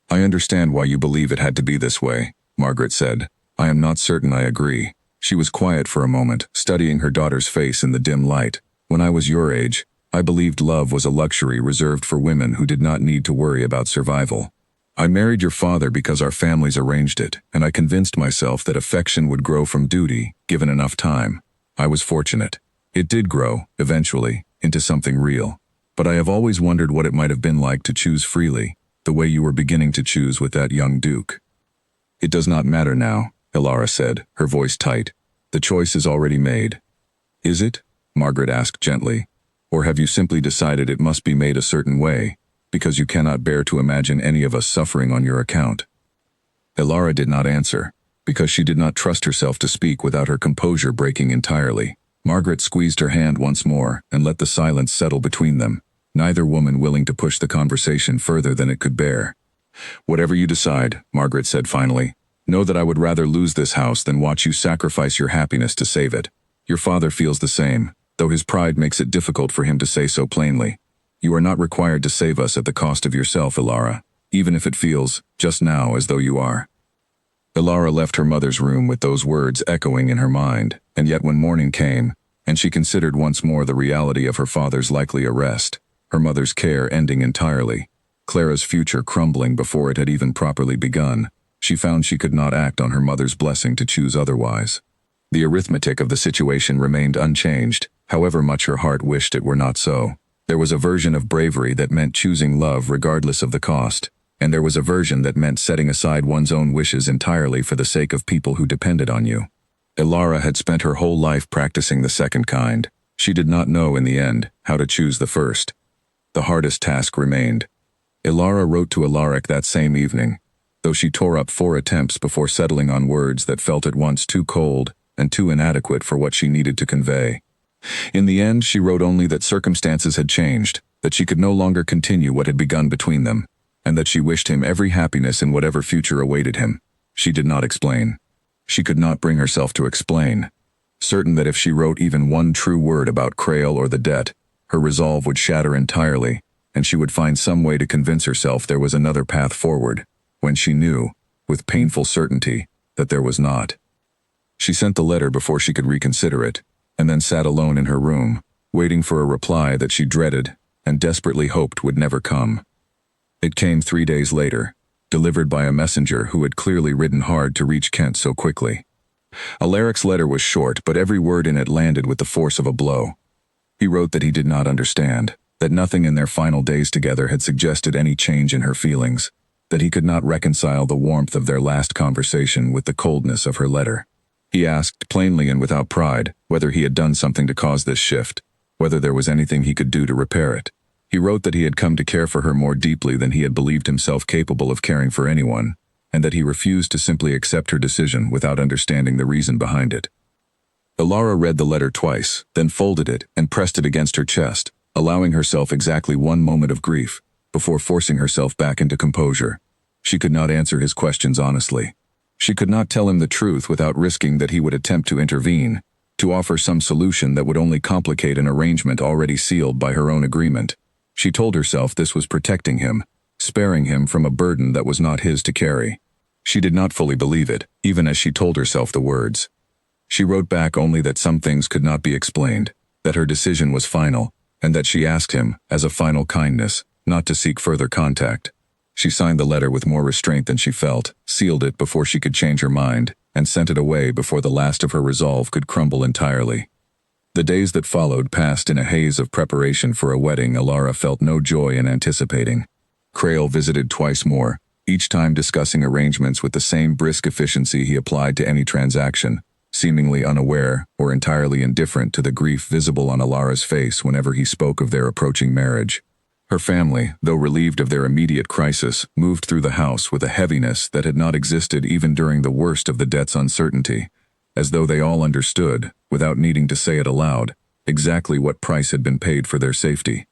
"I understand why you believe it had to be this way," Margaret said. "I am not certain I agree." She was quiet for a moment, studying her daughter's face in the dim light. "When I was your age, I believed love was a luxury reserved for women who did not need to worry about survival. I married your father because our families arranged it, and I convinced myself that affection would grow from duty, given enough time. I was fortunate. It did grow, eventually, into something real. But I have always wondered what it might have been like to choose freely, the way you were beginning to choose with that young duke." "It does not matter now," Alara said, her voice tight. "The choice is already made." "Is it?" Margaret asked gently. "Or have you simply decided it must be made a certain way, because you cannot bear to imagine any of us suffering on your account?" Alara did not answer, because she did not trust herself to speak without her composure breaking entirely. Margaret squeezed her hand once more and let the silence settle between them, neither woman willing to push the conversation further than it could bear. "Whatever you decide," Margaret said finally, "know that I would rather lose this house than watch you sacrifice your happiness to save it. Your father feels the same, though his pride makes it difficult for him to say so plainly. You are not required to save us at the cost of yourself, Alara, even if it feels, just now, as though you are." Alara left her mother's room with those words echoing in her mind, and yet when morning came, and she considered once more the reality of her father's likely arrest, her mother's care ending entirely, Clara's future crumbling before it had even properly begun, she found she could not act on her mother's blessing to choose otherwise. The arithmetic of the situation remained unchanged, however much her heart wished it were not so. There was a version of bravery that meant choosing love regardless of the cost, and there was a version that meant setting aside one's own wishes entirely for the sake of people who depended on you. Alara had spent her whole life practicing the second kind. She did not know in the end how to choose the first. The hardest task remained. Alara wrote to Alaric that same evening, though she tore up 4 attempts before settling on words that felt at once too cold and too inadequate for what she needed to convey. In the end, she wrote only that circumstances had changed, that she could no longer continue what had begun between them, and that she wished him every happiness in whatever future awaited him. She did not explain. She could not bring herself to explain, certain that if she wrote even one true word about Crail or the debt, her resolve would shatter entirely, and she would find some way to convince herself there was another path forward, when she knew, with painful certainty, that there was not. She sent the letter before she could reconsider it, and then sat alone in her room, waiting for a reply that she dreaded and desperately hoped would never come. It came 3 days later, delivered by a messenger who had clearly ridden hard to reach Kent so quickly. Alaric's letter was short, but every word in it landed with the force of a blow. He wrote that he did not understand, that nothing in their final days together had suggested any change in her feelings, that he could not reconcile the warmth of their last conversation with the coldness of her letter. He asked, plainly and without pride, whether he had done something to cause this shift, whether there was anything he could do to repair it. He wrote that he had come to care for her more deeply than he had believed himself capable of caring for anyone, and that he refused to simply accept her decision without understanding the reason behind it. Alara read the letter twice, then folded it and pressed it against her chest, allowing herself exactly one moment of grief, before forcing herself back into composure. She could not answer his questions honestly. She could not tell him the truth without risking that he would attempt to intervene, to offer some solution that would only complicate an arrangement already sealed by her own agreement. She told herself this was protecting him, sparing him from a burden that was not his to carry. She did not fully believe it, even as she told herself the words. She wrote back only that some things could not be explained, that her decision was final, and that she asked him, as a final kindness, not to seek further contact. She signed the letter with more restraint than she felt, sealed it before she could change her mind, and sent it away before the last of her resolve could crumble entirely. The days that followed passed in a haze of preparation for a wedding Alara felt no joy in anticipating. Crail visited twice more, each time discussing arrangements with the same brisk efficiency he applied to any transaction, seemingly unaware or entirely indifferent to the grief visible on Alara's face whenever he spoke of their approaching marriage. Her family, though relieved of their immediate crisis, moved through the house with a heaviness that had not existed even during the worst of the debt's uncertainty, as though they all understood, without needing to say it aloud, exactly what price had been paid for their safety.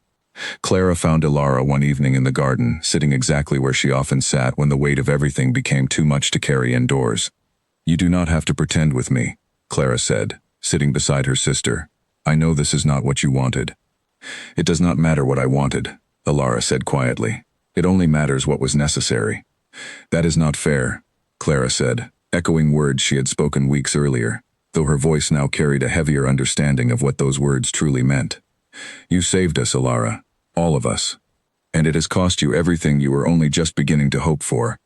Clara found Alara one evening in the garden, sitting exactly where she often sat when the weight of everything became too much to carry indoors. "You do not have to pretend with me," Clara said, sitting beside her sister. "I know this is not what you wanted." "It does not matter what I wanted," Alara said quietly. "It only matters what was necessary." "That is not fair," Clara said, echoing words she had spoken weeks earlier, though her voice now carried a heavier understanding of what those words truly meant. "You saved us, Alara, all of us. And it has cost you everything you were only just beginning to hope for."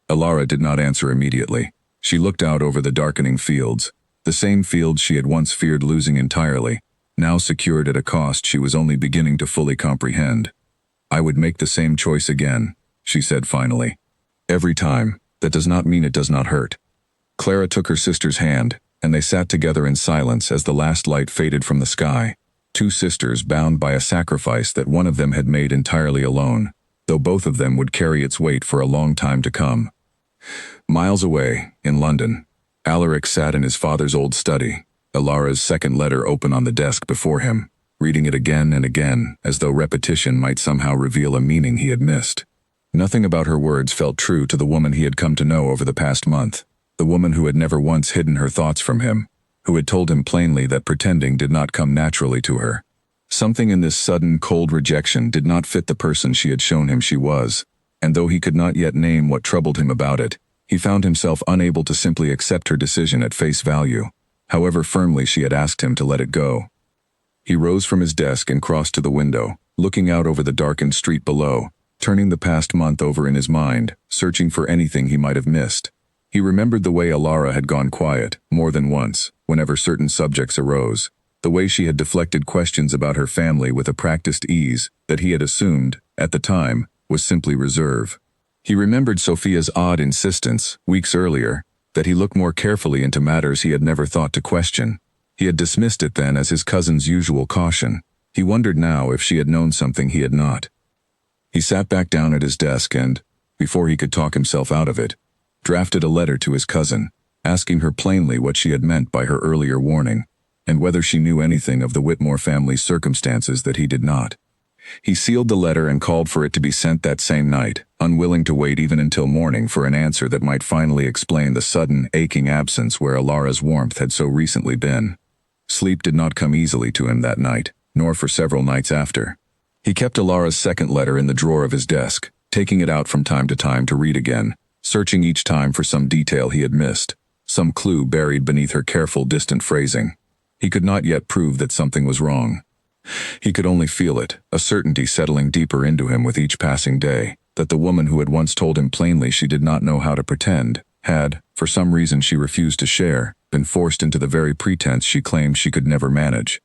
Alara did not answer immediately. She looked out over the darkening fields, the same fields she had once feared losing entirely, now secured at a cost she was only beginning to fully comprehend. "I would make the same choice again," she said finally. "Every time. That does not mean it does not hurt." Clara took her sister's hand, and they sat together in silence as the last light faded from the sky, two sisters bound by a sacrifice that one of them had made entirely alone, though both of them would carry its weight for a long time to come. Miles away, in London, Alaric sat in his father's old study, Alara's second letter open on the desk before him, reading it again and again, as though repetition might somehow reveal a meaning he had missed. Nothing about her words felt true to the woman he had come to know over the past month, the woman who had never once hidden her thoughts from him, who had told him plainly that pretending did not come naturally to her. Something in this sudden, cold rejection did not fit the person she had shown him she was, and though he could not yet name what troubled him about it, he found himself unable to simply accept her decision at face value, however firmly she had asked him to let it go. He rose from his desk and crossed to the window, looking out over the darkened street below, turning the past month over in his mind, searching for anything he might have missed. He remembered the way Alara had gone quiet, more than once, whenever certain subjects arose, the way she had deflected questions about her family with a practiced ease that he had assumed, at the time, was simply reserve. He remembered Sophia's odd insistence, weeks earlier, that he look more carefully into matters he had never thought to question. He had dismissed it then as his cousin's usual caution. He wondered now if she had known something he had not. He sat back down at his desk and, before he could talk himself out of it, drafted a letter to his cousin, asking her plainly what she had meant by her earlier warning, and whether she knew anything of the Whitmore family's circumstances that he did not. He sealed the letter and called for it to be sent that same night, unwilling to wait even until morning for an answer that might finally explain the sudden, aching absence where Alara's warmth had so recently been. Sleep did not come easily to him that night, nor for several nights after. He kept Alara's second letter in the drawer of his desk, taking it out from time to time to read again, searching each time for some detail he had missed, some clue buried beneath her careful, distant phrasing. He could not yet prove that something was wrong. He could only feel it, a certainty settling deeper into him with each passing day, that the woman who had once told him plainly she did not know how to pretend, had, for some reason she refused to share, been forced into the very pretense she claimed she could never manage.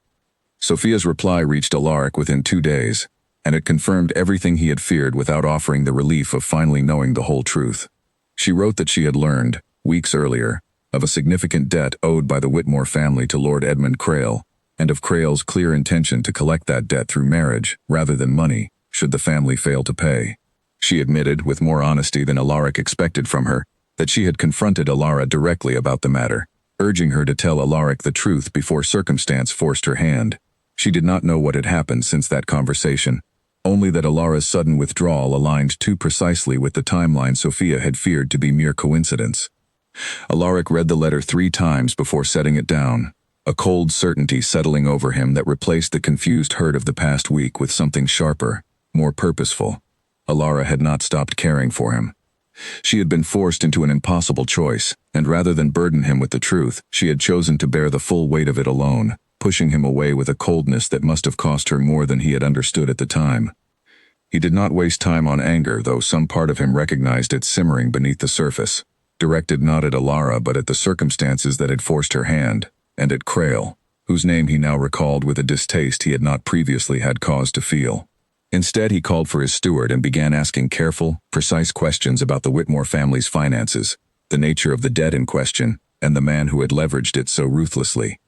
Sophia's reply reached Alaric within 2 days, and it confirmed everything he had feared without offering the relief of finally knowing the whole truth. She wrote that she had learned, weeks earlier, of a significant debt owed by the Whitmore family to Lord Edmund Crail, and of Crail's clear intention to collect that debt through marriage, rather than money, should the family fail to pay. She admitted, with more honesty than Alaric expected from her, that she had confronted Alara directly about the matter, urging her to tell Alaric the truth before circumstance forced her hand. She did not know what had happened since that conversation, only that Alara's sudden withdrawal aligned too precisely with the timeline Sophia had feared to be mere coincidence. Alaric read the letter 3 times before setting it down, a cold certainty settling over him that replaced the confused hurt of the past week with something sharper, more purposeful. Alara had not stopped caring for him. She had been forced into an impossible choice, and rather than burden him with the truth, she had chosen to bear the full weight of it alone, pushing him away with a coldness that must have cost her more than he had understood at the time. He did not waste time on anger, though some part of him recognized it simmering beneath the surface, directed not at Alara but at the circumstances that had forced her hand, and at Krail, whose name he now recalled with a distaste he had not previously had cause to feel. Instead, he called for his steward and began asking careful, precise questions about the Whitmore family's finances, the nature of the debt in question, and the man who had leveraged it so ruthlessly.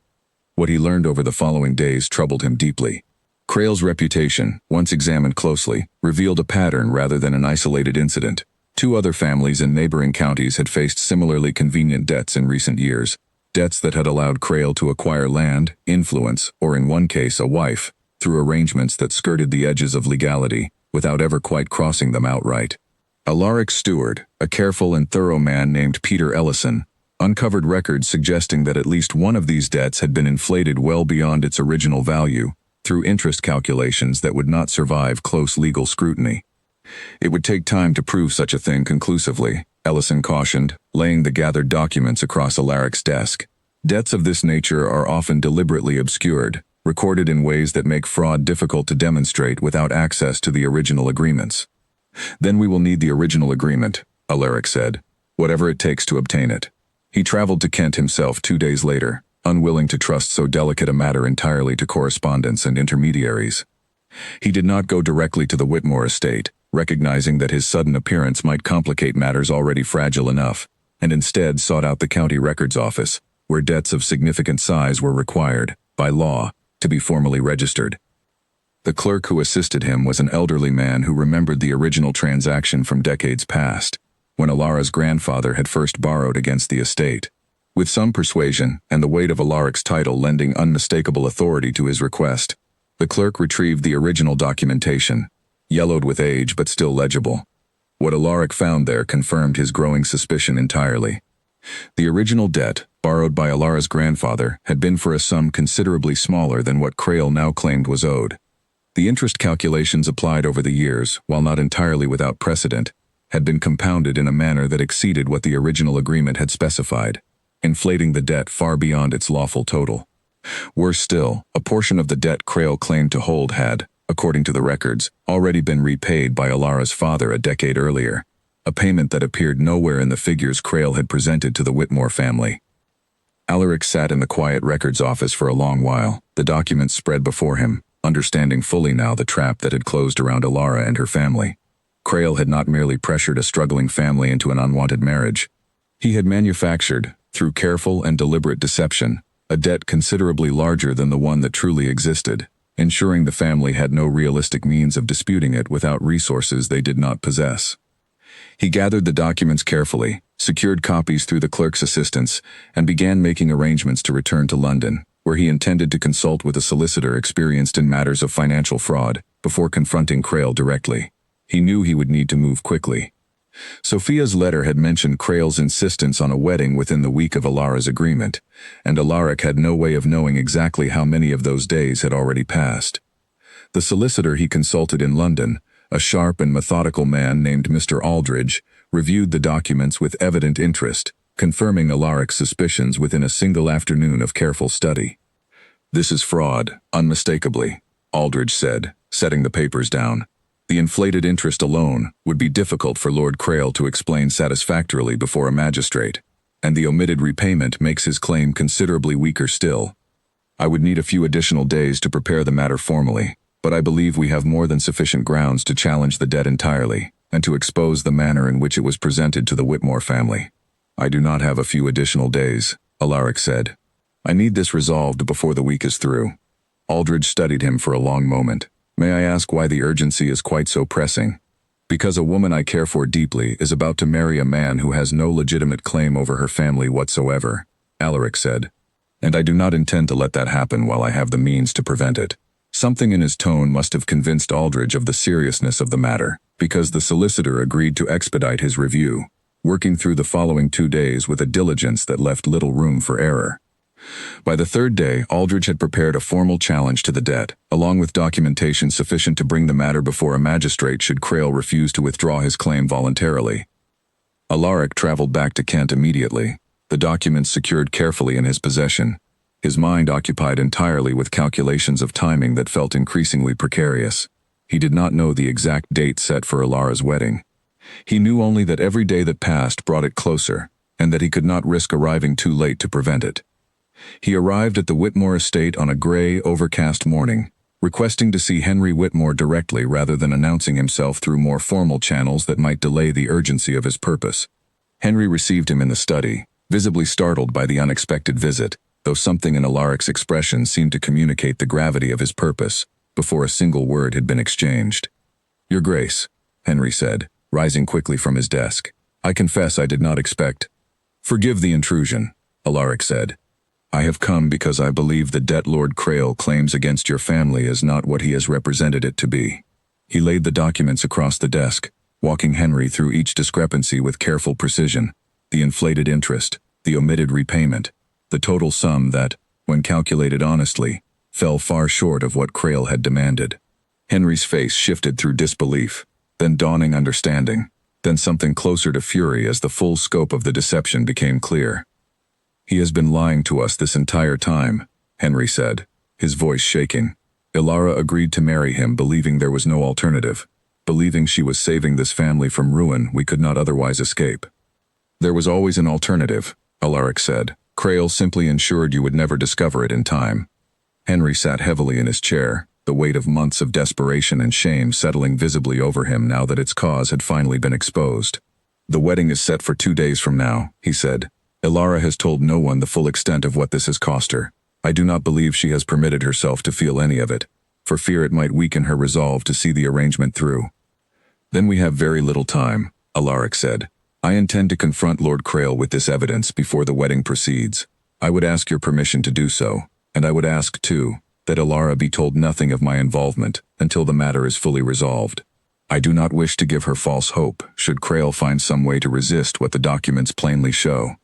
What he learned over the following days troubled him deeply. Krail's reputation, once examined closely, revealed a pattern rather than an isolated incident. 2 other families in neighboring counties had faced similarly convenient debts in recent years, debts that had allowed Krail to acquire land, influence, or in one case a wife, through arrangements that skirted the edges of legality, without ever quite crossing them outright. Alaric's steward, a careful and thorough man named Peter Ellison, uncovered records suggesting that at least one of these debts had been inflated well beyond its original value, through interest calculations that would not survive close legal scrutiny. It would take time to prove such a thing conclusively, Ellison cautioned, laying the gathered documents across Alaric's desk. Debts of this nature are often deliberately obscured, recorded in ways that make fraud difficult to demonstrate without access to the original agreements. Then we will need the original agreement, Alaric said, whatever it takes to obtain it. He traveled to Kent himself 2 days later, unwilling to trust so delicate a matter entirely to correspondents and intermediaries. He did not go directly to the Whitmore estate, recognizing that his sudden appearance might complicate matters already fragile enough, and instead sought out the county records office, where debts of significant size were required, by law, to be formally registered. The clerk who assisted him was an elderly man who remembered the original transaction from decades past, when Alara's grandfather had first borrowed against the estate. With some persuasion, and the weight of Alaric's title lending unmistakable authority to his request, the clerk retrieved the original documentation, yellowed with age but still legible. What Alaric found there confirmed his growing suspicion entirely. The original debt, borrowed by Alara's grandfather, had been for a sum considerably smaller than what Krail now claimed was owed. The interest calculations applied over the years, while not entirely without precedent, had been compounded in a manner that exceeded what the original agreement had specified, inflating the debt far beyond its lawful total. Worse still, a portion of the debt Krail claimed to hold had, according to the records, already been repaid by Alara's father a decade earlier, a payment that appeared nowhere in the figures Krail had presented to the Whitmore family. Alaric sat in the quiet records office for a long while, the documents spread before him, understanding fully now the trap that had closed around Alara and her family. Krail had not merely pressured a struggling family into an unwanted marriage. He had manufactured, through careful and deliberate deception, a debt considerably larger than the one that truly existed, ensuring the family had no realistic means of disputing it without resources they did not possess. He gathered the documents carefully, secured copies through the clerk's assistance, and began making arrangements to return to London, where he intended to consult with a solicitor experienced in matters of financial fraud before confronting Krail directly. He knew he would need to move quickly. Sophia's letter had mentioned Krail's insistence on a wedding within the week of Alara's agreement, and Alaric had no way of knowing exactly how many of those days had already passed. The solicitor he consulted in London, a sharp and methodical man named Mr. Aldridge, reviewed the documents with evident interest, confirming Alaric's suspicions within a single afternoon of careful study. "This is fraud, unmistakably," Aldridge said, setting the papers down. "The inflated interest alone would be difficult for Lord Krail to explain satisfactorily before a magistrate, and the omitted repayment makes his claim considerably weaker still. I would need a few additional days to prepare the matter formally, but I believe we have more than sufficient grounds to challenge the debt entirely, and to expose the manner in which it was presented to the Whitmore family." "I do not have a few additional days," Alaric said. "I need this resolved before the week is through." Aldridge studied him for a long moment. "May I ask why the urgency is quite so pressing?" "Because a woman I care for deeply is about to marry a man who has no legitimate claim over her family whatsoever. Alaric said. And I do not intend to let that happen while I have the means to prevent it. Something in his tone must have convinced Aldridge of the seriousness of the matter, because the solicitor agreed to expedite his review, working through the following 2 days with a diligence that left little room for error. By the 3rd day, Aldridge had prepared a formal challenge to the debt, along with documentation sufficient to bring the matter before a magistrate should Crail refuse to withdraw his claim voluntarily. Alaric traveled back to Kent immediately, the documents secured carefully in his possession, his mind occupied entirely with calculations of timing that felt increasingly precarious. He did not know the exact date set for Alara's wedding. He knew only that every day that passed brought it closer, and that he could not risk arriving too late to prevent it. He arrived at the Whitmore estate on a gray, overcast morning, requesting to see Henry Whitmore directly rather than announcing himself through more formal channels that might delay the urgency of his purpose. Henry received him in the study, visibly startled by the unexpected visit, though something in Alaric's expression seemed to communicate the gravity of his purpose, before a single word had been exchanged. "Your Grace," Henry said, rising quickly from his desk. "I confess I did not expect—" "Forgive the intrusion," Alaric said. "I have come because I believe the debt Lord Crail claims against your family is not what he has represented it to be." He laid the documents across the desk, walking Henry through each discrepancy with careful precision, the inflated interest, the omitted repayment, the total sum that, when calculated honestly, fell far short of what Crail had demanded. Henry's face shifted through disbelief, then dawning understanding, then something closer to fury as the full scope of the deception became clear. "He has been lying to us this entire time," Henry said, his voice shaking. "Alara agreed to marry him believing there was no alternative, believing she was saving this family from ruin we could not otherwise escape." "There was always an alternative," Alaric said. "Crail simply ensured you would never discover it in time." Henry sat heavily in his chair, the weight of months of desperation and shame settling visibly over him now that its cause had finally been exposed. "The wedding is set for 2 days from now," he said. "Alara has told no one the full extent of what this has cost her. I do not believe she has permitted herself to feel any of it, for fear it might weaken her resolve to see the arrangement through." "Then we have very little time," Alaric said. "I intend to confront Lord Crail with this evidence before the wedding proceeds. I would ask your permission to do so, and I would ask, too, that Alara be told nothing of my involvement until the matter is fully resolved. I do not wish to give her false hope, should Crail find some way to resist what the documents plainly show."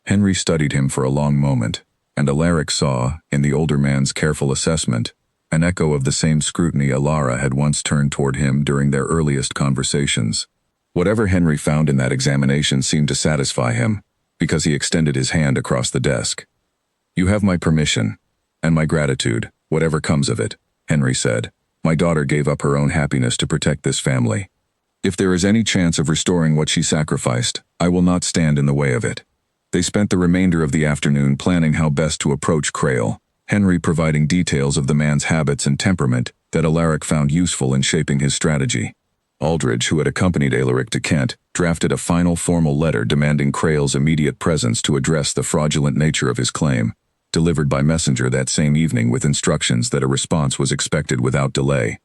Henry studied him for a long moment, and Alaric saw, in the older man's careful assessment, an echo of the same scrutiny Alara had once turned toward him during their earliest conversations. Whatever Henry found in that examination seemed to satisfy him, because he extended his hand across the desk. "You have my permission, and my gratitude, whatever comes of it," Henry said. "My daughter gave up her own happiness to protect this family. If there is any chance of restoring what she sacrificed, I will not stand in the way of it." They spent the remainder of the afternoon planning how best to approach Crail, Henry providing details of the man's habits and temperament that Alaric found useful in shaping his strategy. Aldridge, who had accompanied Alaric to Kent, drafted a final formal letter demanding Crail's immediate presence to address the fraudulent nature of his claim, delivered by messenger that same evening with instructions that a response was expected without delay.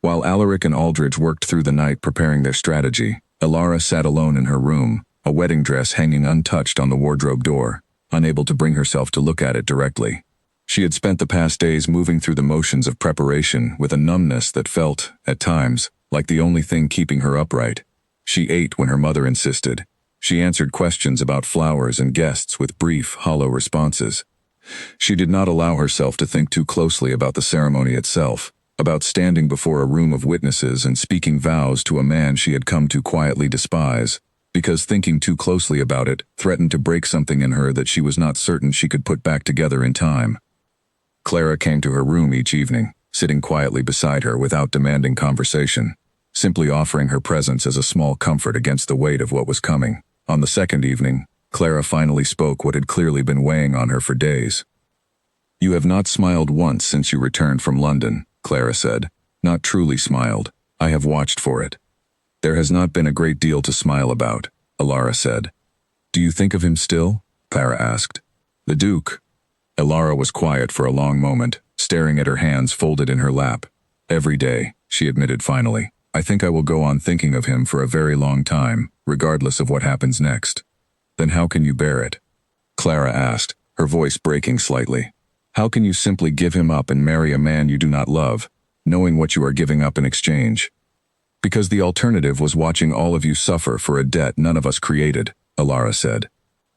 While Alaric and Aldridge worked through the night preparing their strategy, Alara sat alone in her room, a wedding dress hanging untouched on the wardrobe door, unable to bring herself to look at it directly. She had spent the past days moving through the motions of preparation with a numbness that felt, at times, like the only thing keeping her upright. She ate when her mother insisted. She answered questions about flowers and guests with brief, hollow responses. She did not allow herself to think too closely about the ceremony itself, about standing before a room of witnesses and speaking vows to a man she had come to quietly despise, because thinking too closely about it threatened to break something in her that she was not certain she could put back together in time. Clara came to her room each evening, sitting quietly beside her without demanding conversation, simply offering her presence as a small comfort against the weight of what was coming. On the second evening, Clara finally spoke what had clearly been weighing on her for days. "You have not smiled once since you returned from London," Clara said. "Not truly smiled. I have watched for it." "There has not been a great deal to smile about," Alara said. "Do you think of him still?" Clara asked. "The Duke." Alara was quiet for a long moment, staring at her hands folded in her lap. "Every day," she admitted finally. "I think I will go on thinking of him for a very long time, regardless of what happens next." "Then how can you bear it?" Clara asked, her voice breaking slightly. How can you simply give him up and marry a man you do not love, knowing what you are giving up in exchange? Because the alternative was watching all of you suffer for a debt none of us created, Alara said.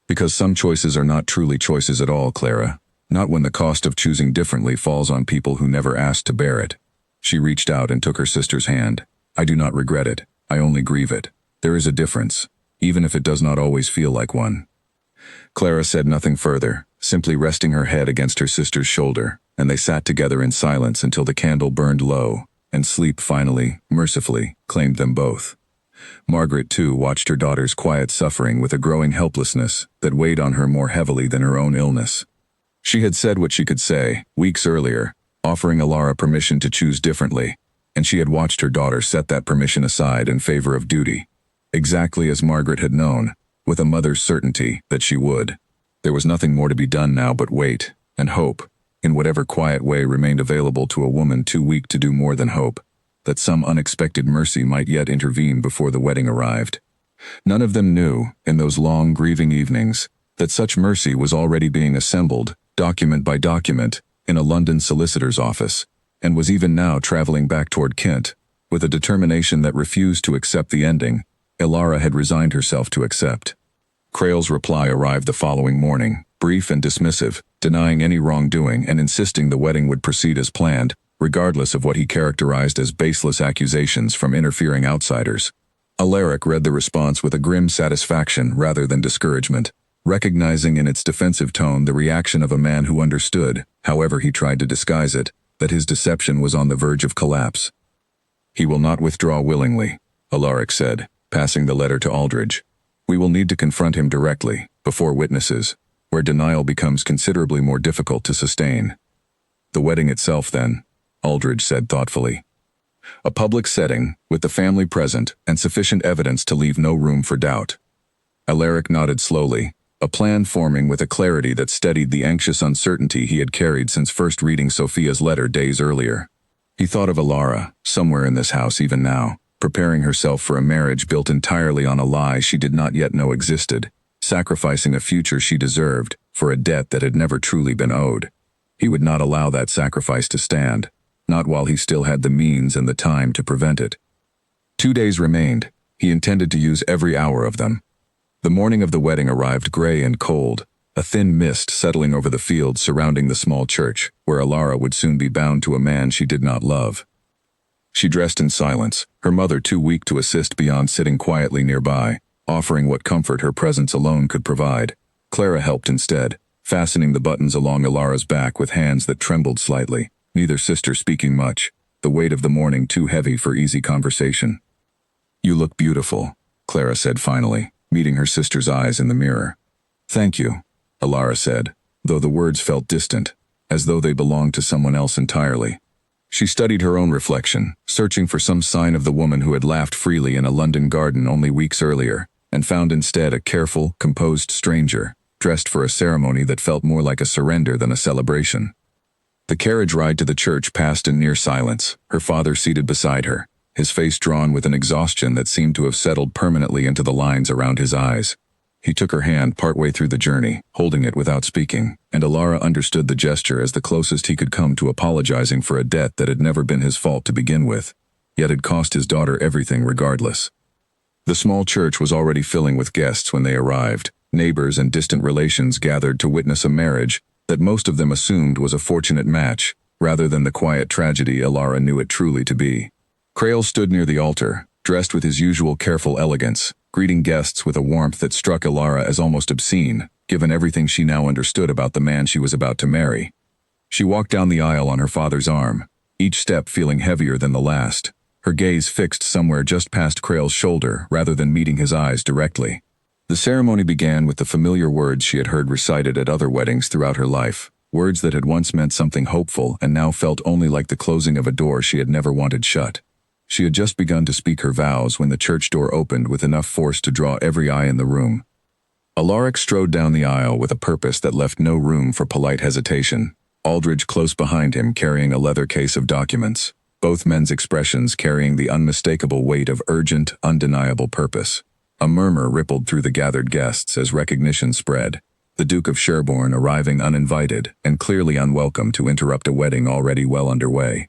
Because some choices are not truly choices at all, Clara. Not when the cost of choosing differently falls on people who never asked to bear it. She reached out and took her sister's hand. I do not regret it. I only grieve it. There is a difference, even if it does not always feel like one. Clara said nothing further, simply resting her head against her sister's shoulder, and they sat together in silence until the candle burned low, and sleep finally, mercifully, claimed them both. Margaret, too, watched her daughter's quiet suffering with a growing helplessness that weighed on her more heavily than her own illness. She had said what she could say, weeks earlier, offering Alara permission to choose differently, and she had watched her daughter set that permission aside in favor of duty. Exactly as Margaret had known, with a mother's certainty that she would. There was nothing more to be done now but wait, and hope, in whatever quiet way remained available to a woman too weak to do more than hope, that some unexpected mercy might yet intervene before the wedding arrived. None of them knew, in those long grieving evenings, that such mercy was already being assembled, document by document, in a London solicitor's office, and was even now traveling back toward Kent, with a determination that refused to accept the ending Alara had resigned herself to accept. Crail's reply arrived the following morning, brief and dismissive, denying any wrongdoing and insisting the wedding would proceed as planned, regardless of what he characterized as baseless accusations from interfering outsiders. Alaric read the response with a grim satisfaction rather than discouragement, recognizing in its defensive tone the reaction of a man who understood, however he tried to disguise it, that his deception was on the verge of collapse. He will not withdraw willingly, Alaric said, passing the letter to Aldridge. We will need to confront him directly, before witnesses, where denial becomes considerably more difficult to sustain. The wedding itself, then, Aldridge said thoughtfully. A public setting, with the family present, and sufficient evidence to leave no room for doubt. Alaric nodded slowly, a plan forming with a clarity that steadied the anxious uncertainty he had carried since first reading Sophia's letter days earlier. He thought of Alara, somewhere in this house even now, preparing herself for a marriage built entirely on a lie she did not yet know existed, sacrificing a future she deserved for a debt that had never truly been owed. He would not allow that sacrifice to stand, not while he still had the means and the time to prevent it. 2 days remained. He intended to use every hour of them. The morning of the wedding arrived gray and cold, a thin mist settling over the fields surrounding the small church, where Alara would soon be bound to a man she did not love. She dressed in silence, her mother too weak to assist beyond sitting quietly nearby, offering what comfort her presence alone could provide. Clara helped instead, fastening the buttons along Alara's back with hands that trembled slightly, neither sister speaking much, the weight of the morning too heavy for easy conversation. You look beautiful, Clara said finally, meeting her sister's eyes in the mirror. Thank you, Alara said, though the words felt distant, as though they belonged to someone else entirely. She studied her own reflection, searching for some sign of the woman who had laughed freely in a London garden only weeks earlier, and found instead a careful, composed stranger, dressed for a ceremony that felt more like a surrender than a celebration. The carriage ride to the church passed in near silence, her father seated beside her, his face drawn with an exhaustion that seemed to have settled permanently into the lines around his eyes. He took her hand partway through the journey, holding it without speaking, and Alara understood the gesture as the closest he could come to apologizing for a debt that had never been his fault to begin with, yet had cost his daughter everything regardless. The small church was already filling with guests when they arrived. Neighbors and distant relations gathered to witness a marriage that most of them assumed was a fortunate match, rather than the quiet tragedy Alara knew it truly to be. Crail stood near the altar, dressed with his usual careful elegance, greeting guests with a warmth that struck Alara as almost obscene, given everything she now understood about the man she was about to marry. She walked down the aisle on her father's arm, each step feeling heavier than the last, her gaze fixed somewhere just past Crail's shoulder rather than meeting his eyes directly. The ceremony began with the familiar words she had heard recited at other weddings throughout her life, words that had once meant something hopeful and now felt only like the closing of a door she had never wanted shut. She had just begun to speak her vows when the church door opened with enough force to draw every eye in the room. Alaric strode down the aisle with a purpose that left no room for polite hesitation, Aldridge close behind him carrying a leather case of documents, both men's expressions carrying the unmistakable weight of urgent, undeniable purpose. A murmur rippled through the gathered guests as recognition spread. the Duke of Sherborne arriving uninvited and clearly unwelcome to interrupt a wedding already well underway.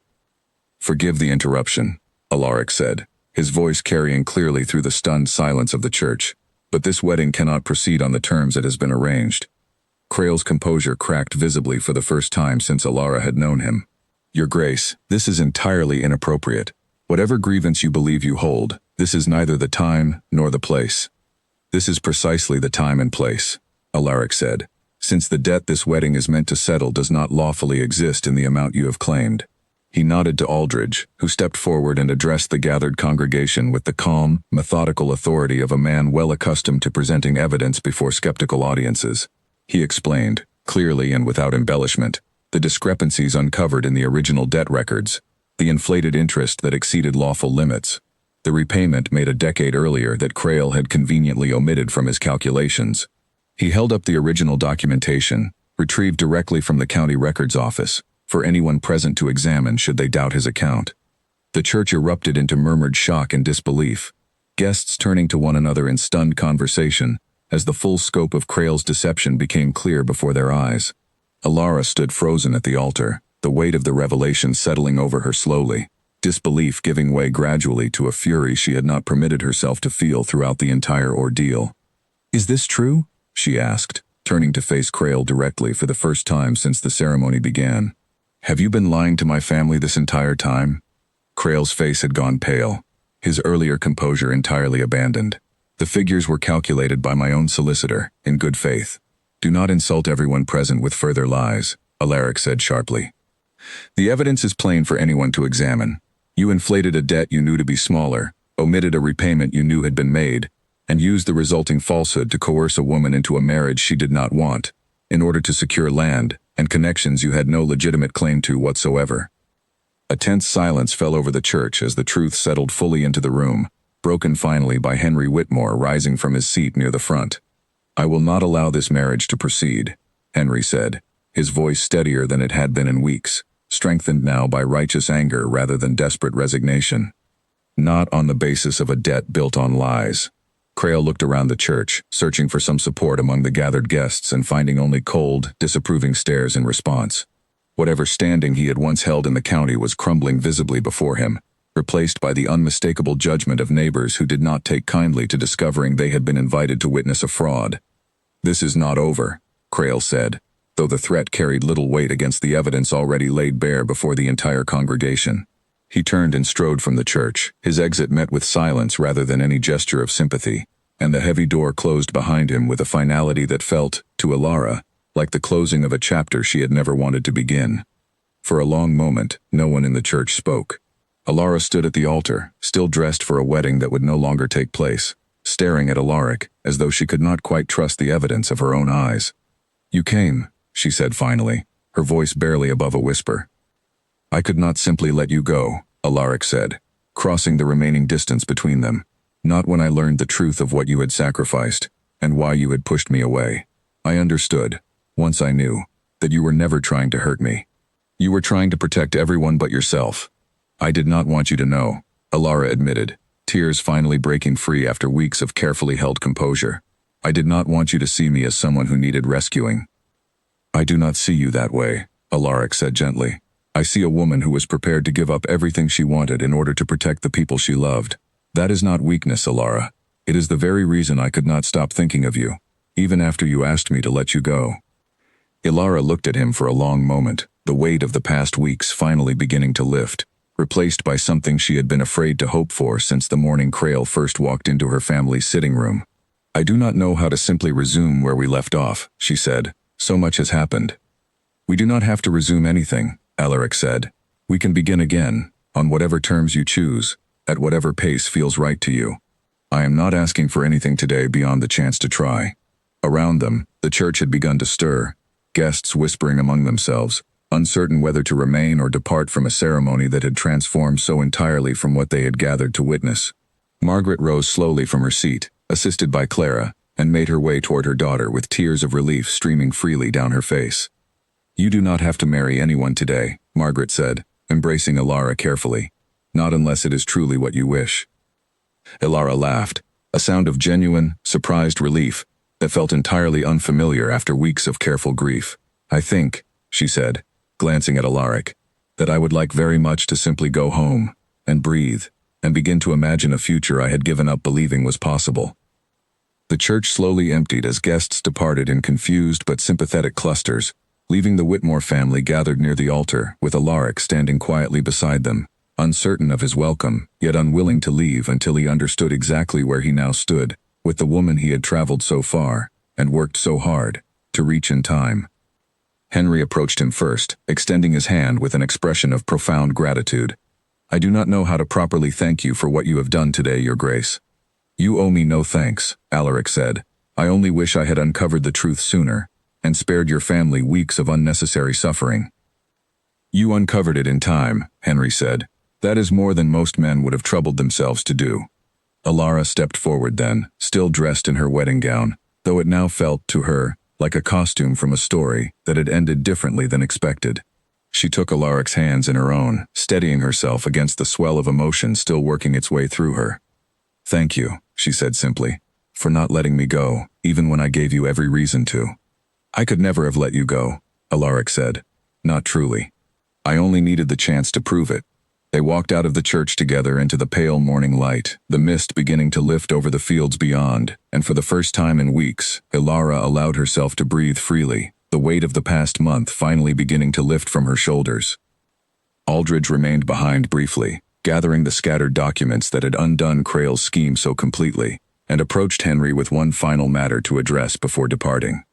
"Forgive the interruption," Alaric said, his voice carrying clearly through the stunned silence of the church, "but this wedding cannot proceed on the terms it has been arranged." Crail's composure cracked visibly for the first time since Alara had known him. "Your Grace, this is entirely inappropriate. Whatever grievance you believe you hold, this is neither the time nor the place." "This is precisely the time and place," Alaric said, "since the debt this wedding is meant to settle does not lawfully exist in the amount you have claimed." He nodded to Aldridge, who stepped forward and addressed the gathered congregation with the calm, methodical authority of a man well accustomed to presenting evidence before skeptical audiences. He explained, clearly and without embellishment, the discrepancies uncovered in the original debt records, the inflated interest that exceeded lawful limits, the repayment made a decade earlier that Crail had conveniently omitted from his calculations. He held up the original documentation, retrieved directly from the county records office, for anyone present to examine should they doubt his account. The church erupted into murmured shock and disbelief, guests turning to one another in stunned conversation, as the full scope of Crail's deception became clear before their eyes. Alara stood frozen at the altar, the weight of the revelation settling over her slowly, disbelief giving way gradually to a fury she had not permitted herself to feel throughout the entire ordeal. "Is this true?" she asked, turning to face Crail directly for the first time since the ceremony began. "Have you been lying to my family this entire time?" Crail's face had gone pale, his earlier composure entirely abandoned. "The figures were calculated by my own solicitor, in good faith. Do not insult everyone present with further lies," Alaric said sharply. "The evidence is plain for anyone to examine. You inflated a debt you knew to be smaller, omitted a repayment you knew had been made, and used the resulting falsehood to coerce a woman into a marriage she did not want, in order to secure land and connections you had no legitimate claim to whatsoever." A tense silence fell over the church as the truth settled fully into the room, broken finally by Henry Whitmore rising from his seat near the front. "I will not allow this marriage to proceed," Henry said, his voice steadier than it had been in weeks, strengthened now by righteous anger rather than desperate resignation. "Not on the basis of a debt built on lies." Crail looked around the church, searching for some support among the gathered guests and finding only cold, disapproving stares in response. Whatever standing he had once held in the county was crumbling visibly before him, replaced by the unmistakable judgment of neighbors who did not take kindly to discovering they had been invited to witness a fraud. "This is not over," Crail said, though the threat carried little weight against the evidence already laid bare before the entire congregation. He turned and strode from the church, his exit met with silence rather than any gesture of sympathy, and the heavy door closed behind him with a finality that felt, to Alara, like the closing of a chapter she had never wanted to begin. For a long moment, no one in the church spoke. Alara stood at the altar, still dressed for a wedding that would no longer take place, staring at Alaric as though she could not quite trust the evidence of her own eyes. "You came," she said finally, her voice barely above a whisper. "I could not simply let you go," Alaric said, crossing the remaining distance between them. "Not when I learned the truth of what you had sacrificed, and why you had pushed me away. I understood, once I knew, that you were never trying to hurt me. You were trying to protect everyone but yourself. I did not want you to know," Alara admitted, tears finally breaking free after weeks of carefully held composure. "I did not want you to see me as someone who needed rescuing." "I do not see you that way," Alaric said gently. "I see a woman who was prepared to give up everything she wanted in order to protect the people she loved. That is not weakness, Alara. It is the very reason I could not stop thinking of you, even after you asked me to let you go." Alara looked at him for a long moment, the weight of the past weeks finally beginning to lift, replaced by something she had been afraid to hope for since the morning Crail first walked into her family's sitting room. "I do not know how to simply resume where we left off," she said. "So much has happened." "We do not have to resume anything," Alaric said. "We can begin again, on whatever terms you choose, at whatever pace feels right to you. I am not asking for anything today beyond the chance to try." Around them, the church had begun to stir, guests whispering among themselves, uncertain whether to remain or depart from a ceremony that had transformed so entirely from what they had gathered to witness. Margaret rose slowly from her seat, assisted by Clara, and made her way toward her daughter with tears of relief streaming freely down her face. "You do not have to marry anyone today," Margaret said, embracing Alara carefully. "Not unless it is truly what you wish." Alara laughed, a sound of genuine, surprised relief, that felt entirely unfamiliar after weeks of careful grief. "I think," she said, glancing at Alaric, "that I would like very much to simply go home and breathe and begin to imagine a future I had given up believing was possible." The church slowly emptied as guests departed in confused but sympathetic clusters, leaving the Whitmore family gathered near the altar, with Alaric standing quietly beside them, uncertain of his welcome, yet unwilling to leave until he understood exactly where he now stood, with the woman he had traveled so far, and worked so hard, to reach in time. Henry approached him first, extending his hand with an expression of profound gratitude. "I do not know how to properly thank you for what you have done today, Your Grace." "You owe me no thanks," Alaric said. "I only wish I had uncovered the truth sooner, and spared your family weeks of unnecessary suffering." "You uncovered it in time," Henry said. "That is more than most men would have troubled themselves to do." Alara stepped forward then, still dressed in her wedding gown, though it now felt, to her, like a costume from a story that had ended differently than expected. She took Alaric's hands in her own, steadying herself against the swell of emotion still working its way through her. "Thank you," she said simply, "for not letting me go, even when I gave you every reason to." "I could never have let you go," Alaric said. "Not truly. I only needed the chance to prove it." They walked out of the church together into the pale morning light, the mist beginning to lift over the fields beyond, and for the first time in weeks, Alara allowed herself to breathe freely, the weight of the past month finally beginning to lift from her shoulders. Aldridge remained behind briefly, gathering the scattered documents that had undone Crail's scheme so completely, and approached Henry with one final matter to address before departing.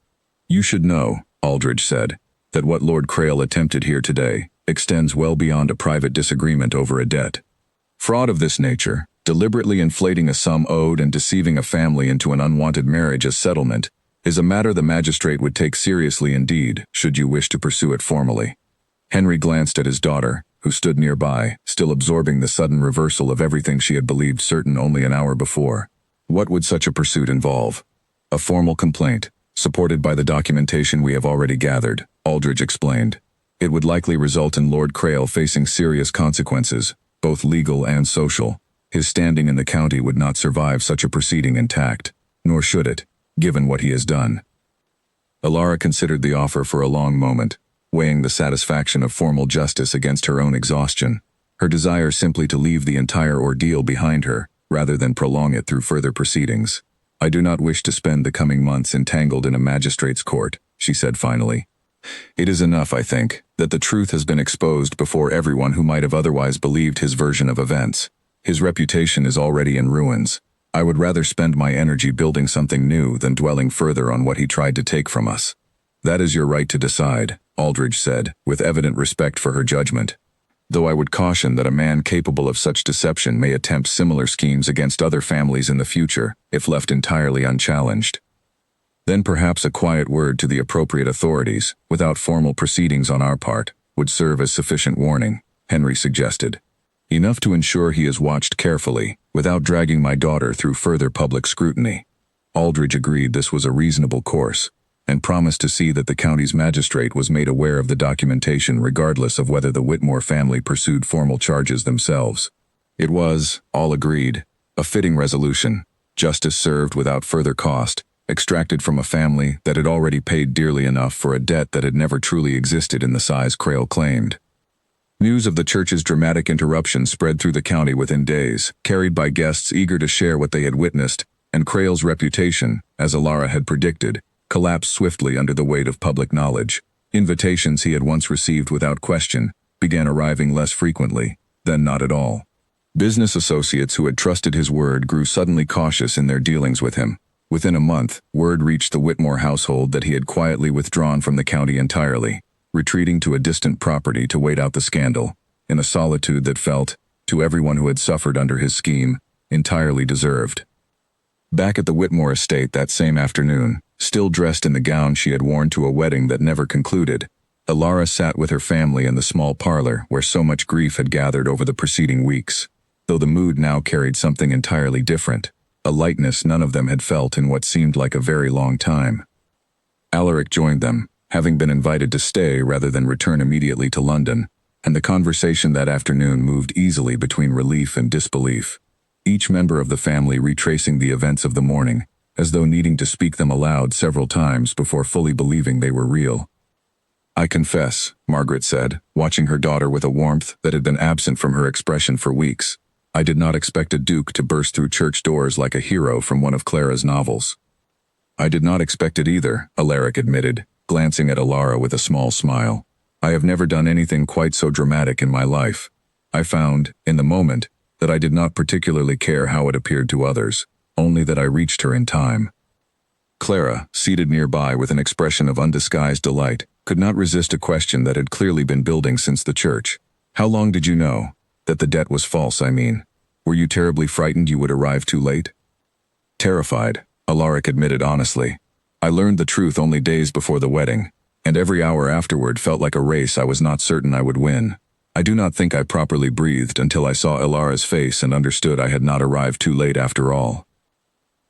"You should know," Aldridge said, "that what Lord Crail attempted here today extends well beyond a private disagreement over a debt. Fraud of this nature, deliberately inflating a sum owed and deceiving a family into an unwanted marriage as settlement, is a matter the magistrate would take seriously indeed, should you wish to pursue it formally." Henry glanced at his daughter, who stood nearby, still absorbing the sudden reversal of everything she had believed certain only an hour before. "What would such a pursuit involve?" "A formal complaint, supported by the documentation we have already gathered," Aldridge explained. "It would likely result in Lord Crail facing serious consequences, both legal and social. His standing in the county would not survive such a proceeding intact, nor should it, given what he has done." Alara considered the offer for a long moment, weighing the satisfaction of formal justice against her own exhaustion, her desire simply to leave the entire ordeal behind her, rather than prolong it through further proceedings. "I do not wish to spend the coming months entangled in a magistrate's court," she said finally. "It is enough, I think, that the truth has been exposed before everyone who might have otherwise believed his version of events. His reputation is already in ruins. I would rather spend my energy building something new than dwelling further on what he tried to take from us." "That is your right to decide," Aldridge said, with evident respect for her judgment. "Though I would caution that a man capable of such deception may attempt similar schemes against other families in the future, if left entirely unchallenged." "Then perhaps a quiet word to the appropriate authorities, without formal proceedings on our part, would serve as sufficient warning," Henry suggested. "Enough to ensure he is watched carefully, without dragging my daughter through further public scrutiny." Aldridge agreed this was a reasonable course, and promised to see that the county's magistrate was made aware of the documentation regardless of whether the Whitmore family pursued formal charges themselves. It was, all agreed, a fitting resolution, justice served without further cost, extracted from a family that had already paid dearly enough for a debt that had never truly existed in the size Crail claimed. News of the church's dramatic interruption spread through the county within days, carried by guests eager to share what they had witnessed, and Crail's reputation, as Alara had predicted, collapsed swiftly under the weight of public knowledge. Invitations he had once received without question began arriving less frequently, then not at all. Business associates who had trusted his word grew suddenly cautious in their dealings with him. Within a month, word reached the Whitmore household that he had quietly withdrawn from the county entirely, retreating to a distant property to wait out the scandal, in a solitude that felt, to everyone who had suffered under his scheme, entirely deserved. Back at the Whitmore estate that same afternoon, still dressed in the gown she had worn to a wedding that never concluded, Alara sat with her family in the small parlor where so much grief had gathered over the preceding weeks, though the mood now carried something entirely different, a lightness none of them had felt in what seemed like a very long time. Alaric joined them, having been invited to stay rather than return immediately to London, and the conversation that afternoon moved easily between relief and disbelief, each member of the family retracing the events of the morning, as though needing to speak them aloud several times before fully believing they were real. "I confess," Margaret said, watching her daughter with a warmth that had been absent from her expression for weeks. "I did not expect a duke to burst through church doors like a hero from one of Clara's novels." "I did not expect it either," Alaric admitted, glancing at Alara with a small smile. "I have never done anything quite so dramatic in my life. I found, in the moment, that I did not particularly care how it appeared to others, only that I reached her in time." Clara, seated nearby with an expression of undisguised delight, could not resist a question that had clearly been building since the church. "How long did you know? That the debt was false, I mean. Were you terribly frightened you would arrive too late?" "Terrified," Alaric admitted honestly. "I learned the truth only days before the wedding, and every hour afterward felt like a race I was not certain I would win. I do not think I properly breathed until I saw Ilara's face and understood I had not arrived too late after all."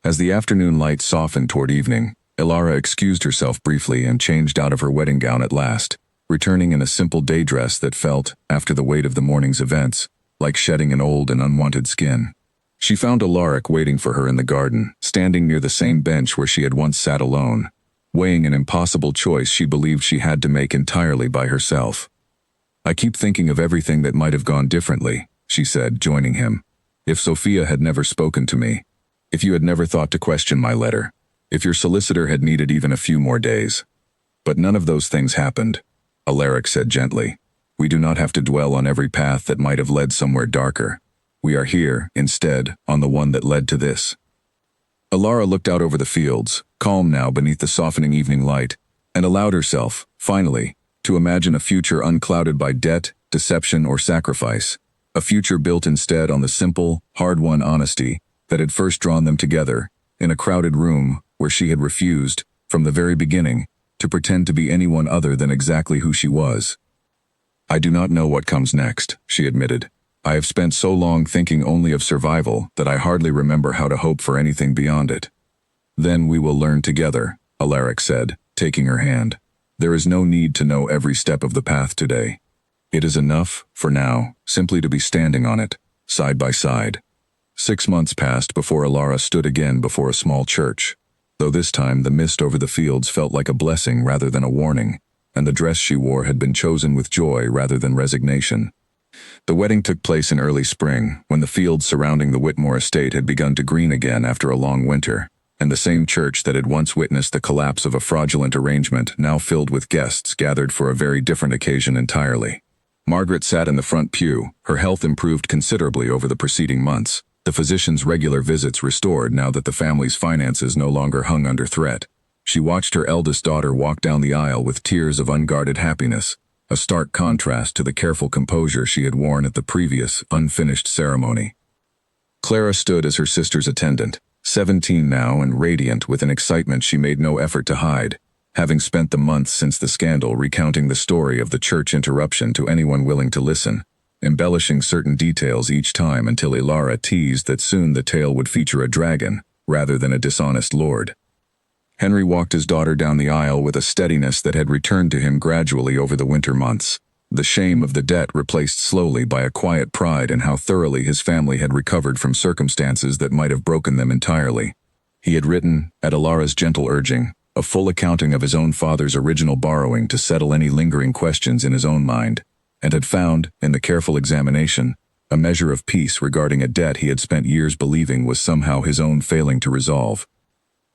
As the afternoon light softened toward evening, Ilara excused herself briefly and changed out of her wedding gown at last, returning in a simple day dress that felt, after the weight of the morning's events, like shedding an old and unwanted skin. She found Alaric waiting for her in the garden, standing near the same bench where she had once sat alone, weighing an impossible choice she believed she had to make entirely by herself. "I keep thinking of everything that might have gone differently," she said, joining him. "If Sophia had never spoken to me, if you had never thought to question my letter, if your solicitor had needed even a few more days. But none of those things happened," Alaric said gently. "We do not have to dwell on every path that might have led somewhere darker. We are here, instead, on the one that led to this." Alara looked out over the fields, calm now beneath the softening evening light, and allowed herself, finally, to imagine a future unclouded by debt, deception, or sacrifice, a future built instead on the simple, hard-won honesty that had first drawn them together, in a crowded room where she had refused, from the very beginning, to pretend to be anyone other than exactly who she was. "I do not know what comes next," she admitted. "I have spent so long thinking only of survival that I hardly remember how to hope for anything beyond it." "Then we will learn together," Alaric said, taking her hand. "There is no need to know every step of the path today. It is enough, for now, simply to be standing on it, side by side." 6 months passed before Alara stood again before a small church, though this time the mist over the fields felt like a blessing rather than a warning, and the dress she wore had been chosen with joy rather than resignation. The wedding took place in early spring, when the fields surrounding the Whitmore estate had begun to green again after a long winter, and the same church that had once witnessed the collapse of a fraudulent arrangement now filled with guests gathered for a very different occasion entirely. Margaret sat in the front pew, her health improved considerably over the preceding months, the physician's regular visits restored now that the family's finances no longer hung under threat. She watched her eldest daughter walk down the aisle with tears of unguarded happiness, a stark contrast to the careful composure she had worn at the previous, unfinished ceremony. Clara stood as her sister's attendant, 17 now and radiant with an excitement she made no effort to hide, having spent the months since the scandal recounting the story of the church interruption to anyone willing to listen, embellishing certain details each time until Ilara teased that soon the tale would feature a dragon, rather than a dishonest lord. Henry walked his daughter down the aisle with a steadiness that had returned to him gradually over the winter months, the shame of the debt replaced slowly by a quiet pride in how thoroughly his family had recovered from circumstances that might have broken them entirely. He had written, at Ilara's gentle urging, a full accounting of his own father's original borrowing to settle any lingering questions in his own mind, and had found, in the careful examination, a measure of peace regarding a debt he had spent years believing was somehow his own failing to resolve.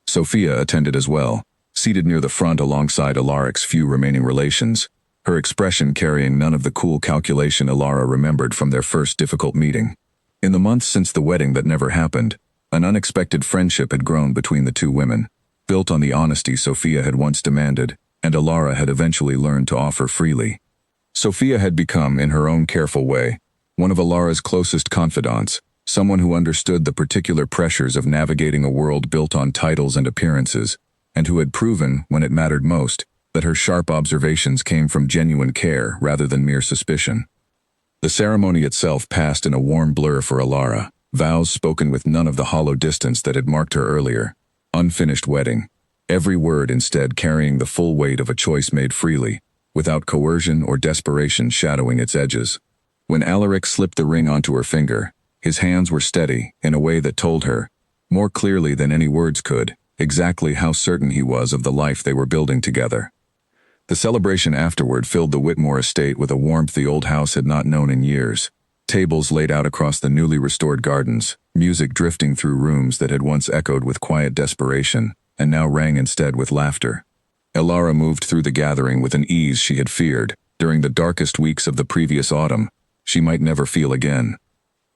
Sophia attended as well, seated near the front alongside Alaric's few remaining relations, her expression carrying none of the cool calculation Ilara remembered from their first difficult meeting. In the months since the wedding that never happened, an unexpected friendship had grown between the two women, built on the honesty Sophia had once demanded, and Ilara had eventually learned to offer freely. Sophia had become, in her own careful way, one of Ilara's closest confidants, someone who understood the particular pressures of navigating a world built on titles and appearances, and who had proven, when it mattered most, that her sharp observations came from genuine care rather than mere suspicion. The ceremony itself passed in a warm blur for Ilara, vows spoken with none of the hollow distance that had marked her earlier. Unfinished wedding, every word instead carrying the full weight of a choice made freely, without coercion or desperation shadowing its edges. When Alaric slipped the ring onto her finger, his hands were steady in a way that told her, more clearly than any words could, exactly how certain he was of the life they were building together. The celebration afterward filled the Whitmore estate with a warmth the old house had not known in years. Tables laid out across the newly restored gardens, music drifting through rooms that had once echoed with quiet desperation, and now rang instead with laughter. Elara moved through the gathering with an ease she had feared. During the darkest weeks of the previous autumn, she might never feel again.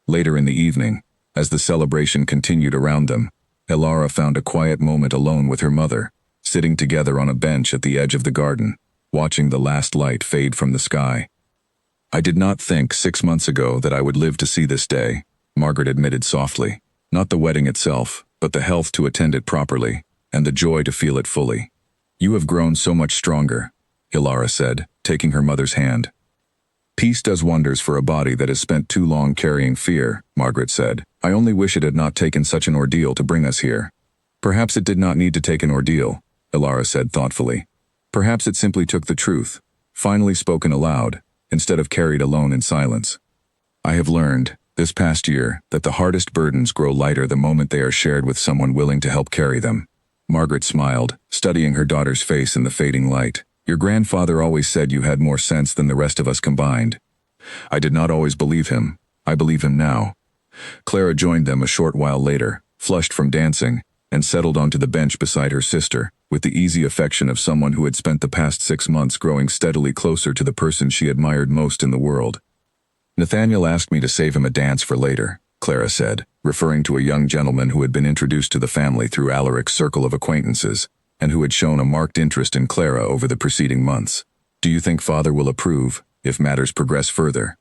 Later in the evening, as the celebration continued around them, Elara found a quiet moment alone with her mother, sitting together on a bench at the edge of the garden, watching the last light fade from the sky. "I did not think 6 months ago that I would live to see this day," Margaret admitted softly. "Not the wedding itself, but the health to attend it properly, and the joy to feel it fully. You have grown so much stronger," Elara said, taking her mother's hand. "Peace does wonders for a body that has spent too long carrying fear," Margaret said. "I only wish it had not taken such an ordeal to bring us here." "Perhaps it did not need to take an ordeal," Elara said thoughtfully. "Perhaps it simply took the truth, finally spoken aloud, instead of carried alone in silence. I have learned, this past year, that the hardest burdens grow lighter the moment they are shared with someone willing to help carry them." Margaret smiled, studying her daughter's face in the fading light. "Your grandfather always said you had more sense than the rest of us combined." "I did not always believe him. I believe him now." Clara joined them a short while later, flushed from dancing, and settled onto the bench beside her sister, with the easy affection of someone who had spent the past 6 months growing steadily closer to the person she admired most in the world. "Nathaniel asked me to save him a dance for later," Clara said, referring to a young gentleman who had been introduced to the family through Alaric's circle of acquaintances, and who had shown a marked interest in Clara over the preceding months. "Do you think Father will approve, if matters progress further?"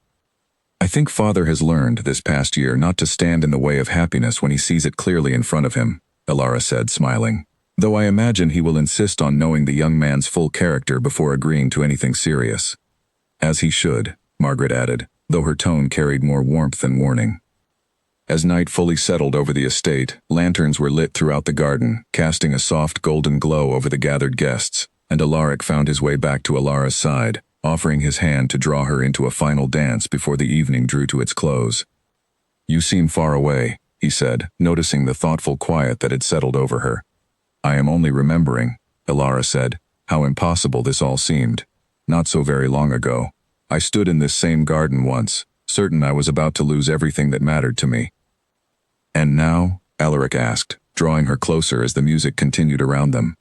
"I think Father has learned this past year not to stand in the way of happiness when he sees it clearly in front of him," Elara said, smiling. "Though I imagine he will insist on knowing the young man's full character before agreeing to anything serious." "As he should," Margaret added, though her tone carried more warmth than warning. As night fully settled over the estate, lanterns were lit throughout the garden, casting a soft golden glow over the gathered guests, and Alaric found his way back to Alara's side, offering his hand to draw her into a final dance before the evening drew to its close. "You seem far away," he said, noticing the thoughtful quiet that had settled over her. "I am only remembering," Elara said, "how impossible this all seemed. Not so very long ago, I stood in this same garden once, certain I was about to lose everything that mattered to me." "And now?" Alaric asked, drawing her closer as the music continued around them.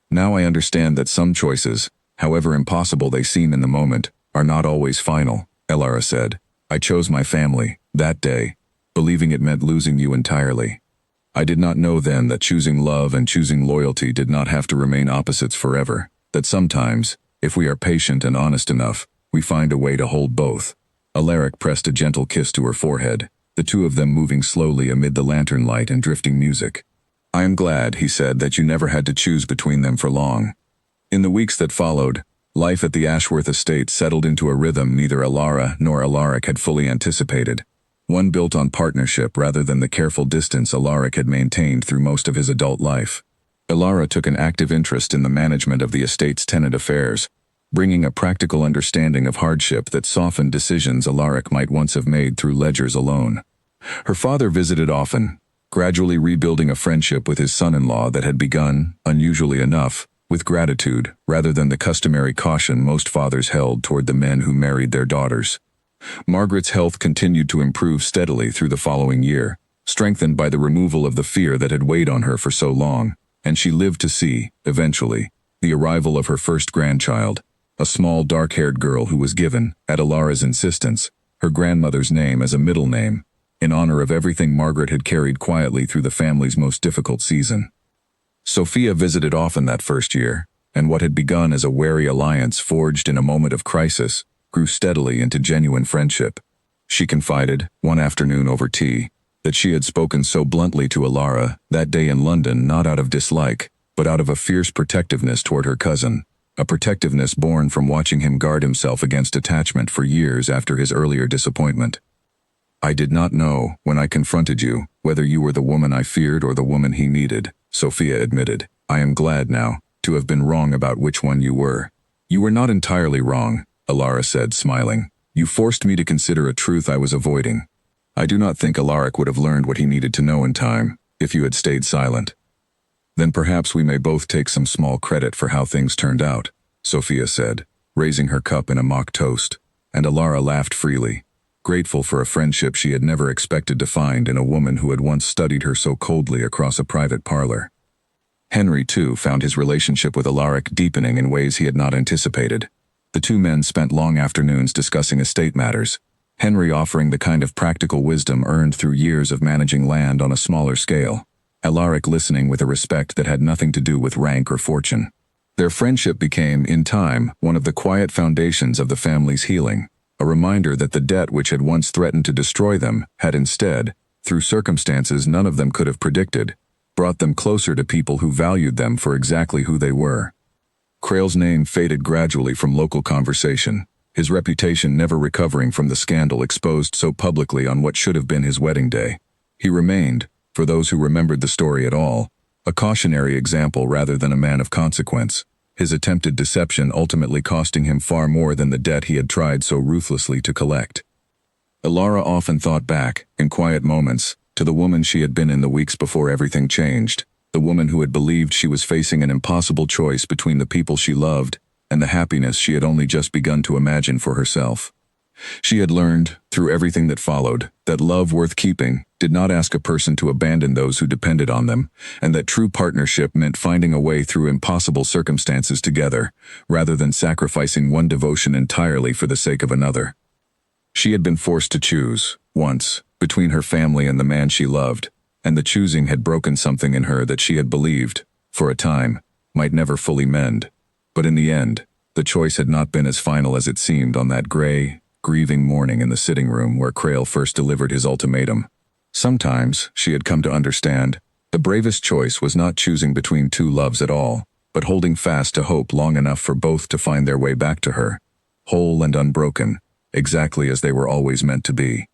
"Now I understand that some choices, however impossible they seem in the moment, are not always final," Elara said. "I chose my family, that day, believing it meant losing you entirely. I did not know then that choosing love and choosing loyalty did not have to remain opposites forever, that sometimes, if we are patient and honest enough, we find a way to hold both." Alaric pressed a gentle kiss to her forehead, the two of them moving slowly amid the lantern light and drifting music. "I am glad," he said, "that you never had to choose between them for long." In the weeks that followed, life at the Ashworth estate settled into a rhythm neither Elara nor Alaric had fully anticipated, one built on partnership rather than the careful distance Alaric had maintained through most of his adult life. Elara took an active interest in the management of the estate's tenant affairs, bringing a practical understanding of hardship that softened decisions Alaric might once have made through ledgers alone. Her father visited often, gradually rebuilding a friendship with his son-in-law that had begun, unusually enough, with gratitude rather than the customary caution most fathers held toward the men who married their daughters. Margaret's health continued to improve steadily through the following year, strengthened by the removal of the fear that had weighed on her for so long, and she lived to see, eventually, the arrival of her first grandchild, a small dark-haired girl who was given, at Alara's insistence, her grandmother's name as a middle name, in honor of everything Margaret had carried quietly through the family's most difficult season. Sophia visited often that first year, and what had begun as a wary alliance forged in a moment of crisis grew steadily into genuine friendship. She confided, one afternoon over tea, that she had spoken so bluntly to Elara that day in London not out of dislike, but out of a fierce protectiveness toward her cousin, a protectiveness born from watching him guard himself against attachment for years after his earlier disappointment. "I did not know, when I confronted you, whether you were the woman I feared or the woman he needed," Sophia admitted. "I am glad now to have been wrong about which one you were." "You were not entirely wrong," Elara said, smiling. "You forced me to consider a truth I was avoiding. I do not think Alaric would have learned what he needed to know in time, if you had stayed silent." Then perhaps we may both take some small credit for how things turned out, Sophia said, raising her cup in a mock toast, and Alara laughed freely, grateful for a friendship she had never expected to find in a woman who had once studied her so coldly across a private parlor. Henry, too, found his relationship with Alaric deepening in ways he had not anticipated. The two men spent long afternoons discussing estate matters, Henry offering the kind of practical wisdom earned through years of managing land on a smaller scale, Alaric listening with a respect that had nothing to do with rank or fortune. Their friendship became, in time, one of the quiet foundations of the family's healing, a reminder that the debt which had once threatened to destroy them had instead, through circumstances none of them could have predicted, brought them closer to people who valued them for exactly who they were. Creel's name faded gradually from local conversation, his reputation never recovering from the scandal exposed so publicly on what should have been his wedding day. He remained, for those who remembered the story at all, a cautionary example rather than a man of consequence, his attempted deception ultimately costing him far more than the debt he had tried so ruthlessly to collect. Alara often thought back, in quiet moments, to the woman she had been in the weeks before everything changed, the woman who had believed she was facing an impossible choice between the people she loved and the happiness she had only just begun to imagine for herself. She had learned, through everything that followed, that love worth keeping did not ask a person to abandon those who depended on them, and that true partnership meant finding a way through impossible circumstances together, rather than sacrificing one devotion entirely for the sake of another. She had been forced to choose, once, between her family and the man she loved, and the choosing had broken something in her that she had believed, for a time, might never fully mend. But in the end, the choice had not been as final as it seemed on that gray, grieving morning in the sitting room where Creel first delivered his ultimatum. Sometimes, she had come to understand, the bravest choice was not choosing between two loves at all, but holding fast to hope long enough for both to find their way back to her, whole and unbroken, exactly as they were always meant to be.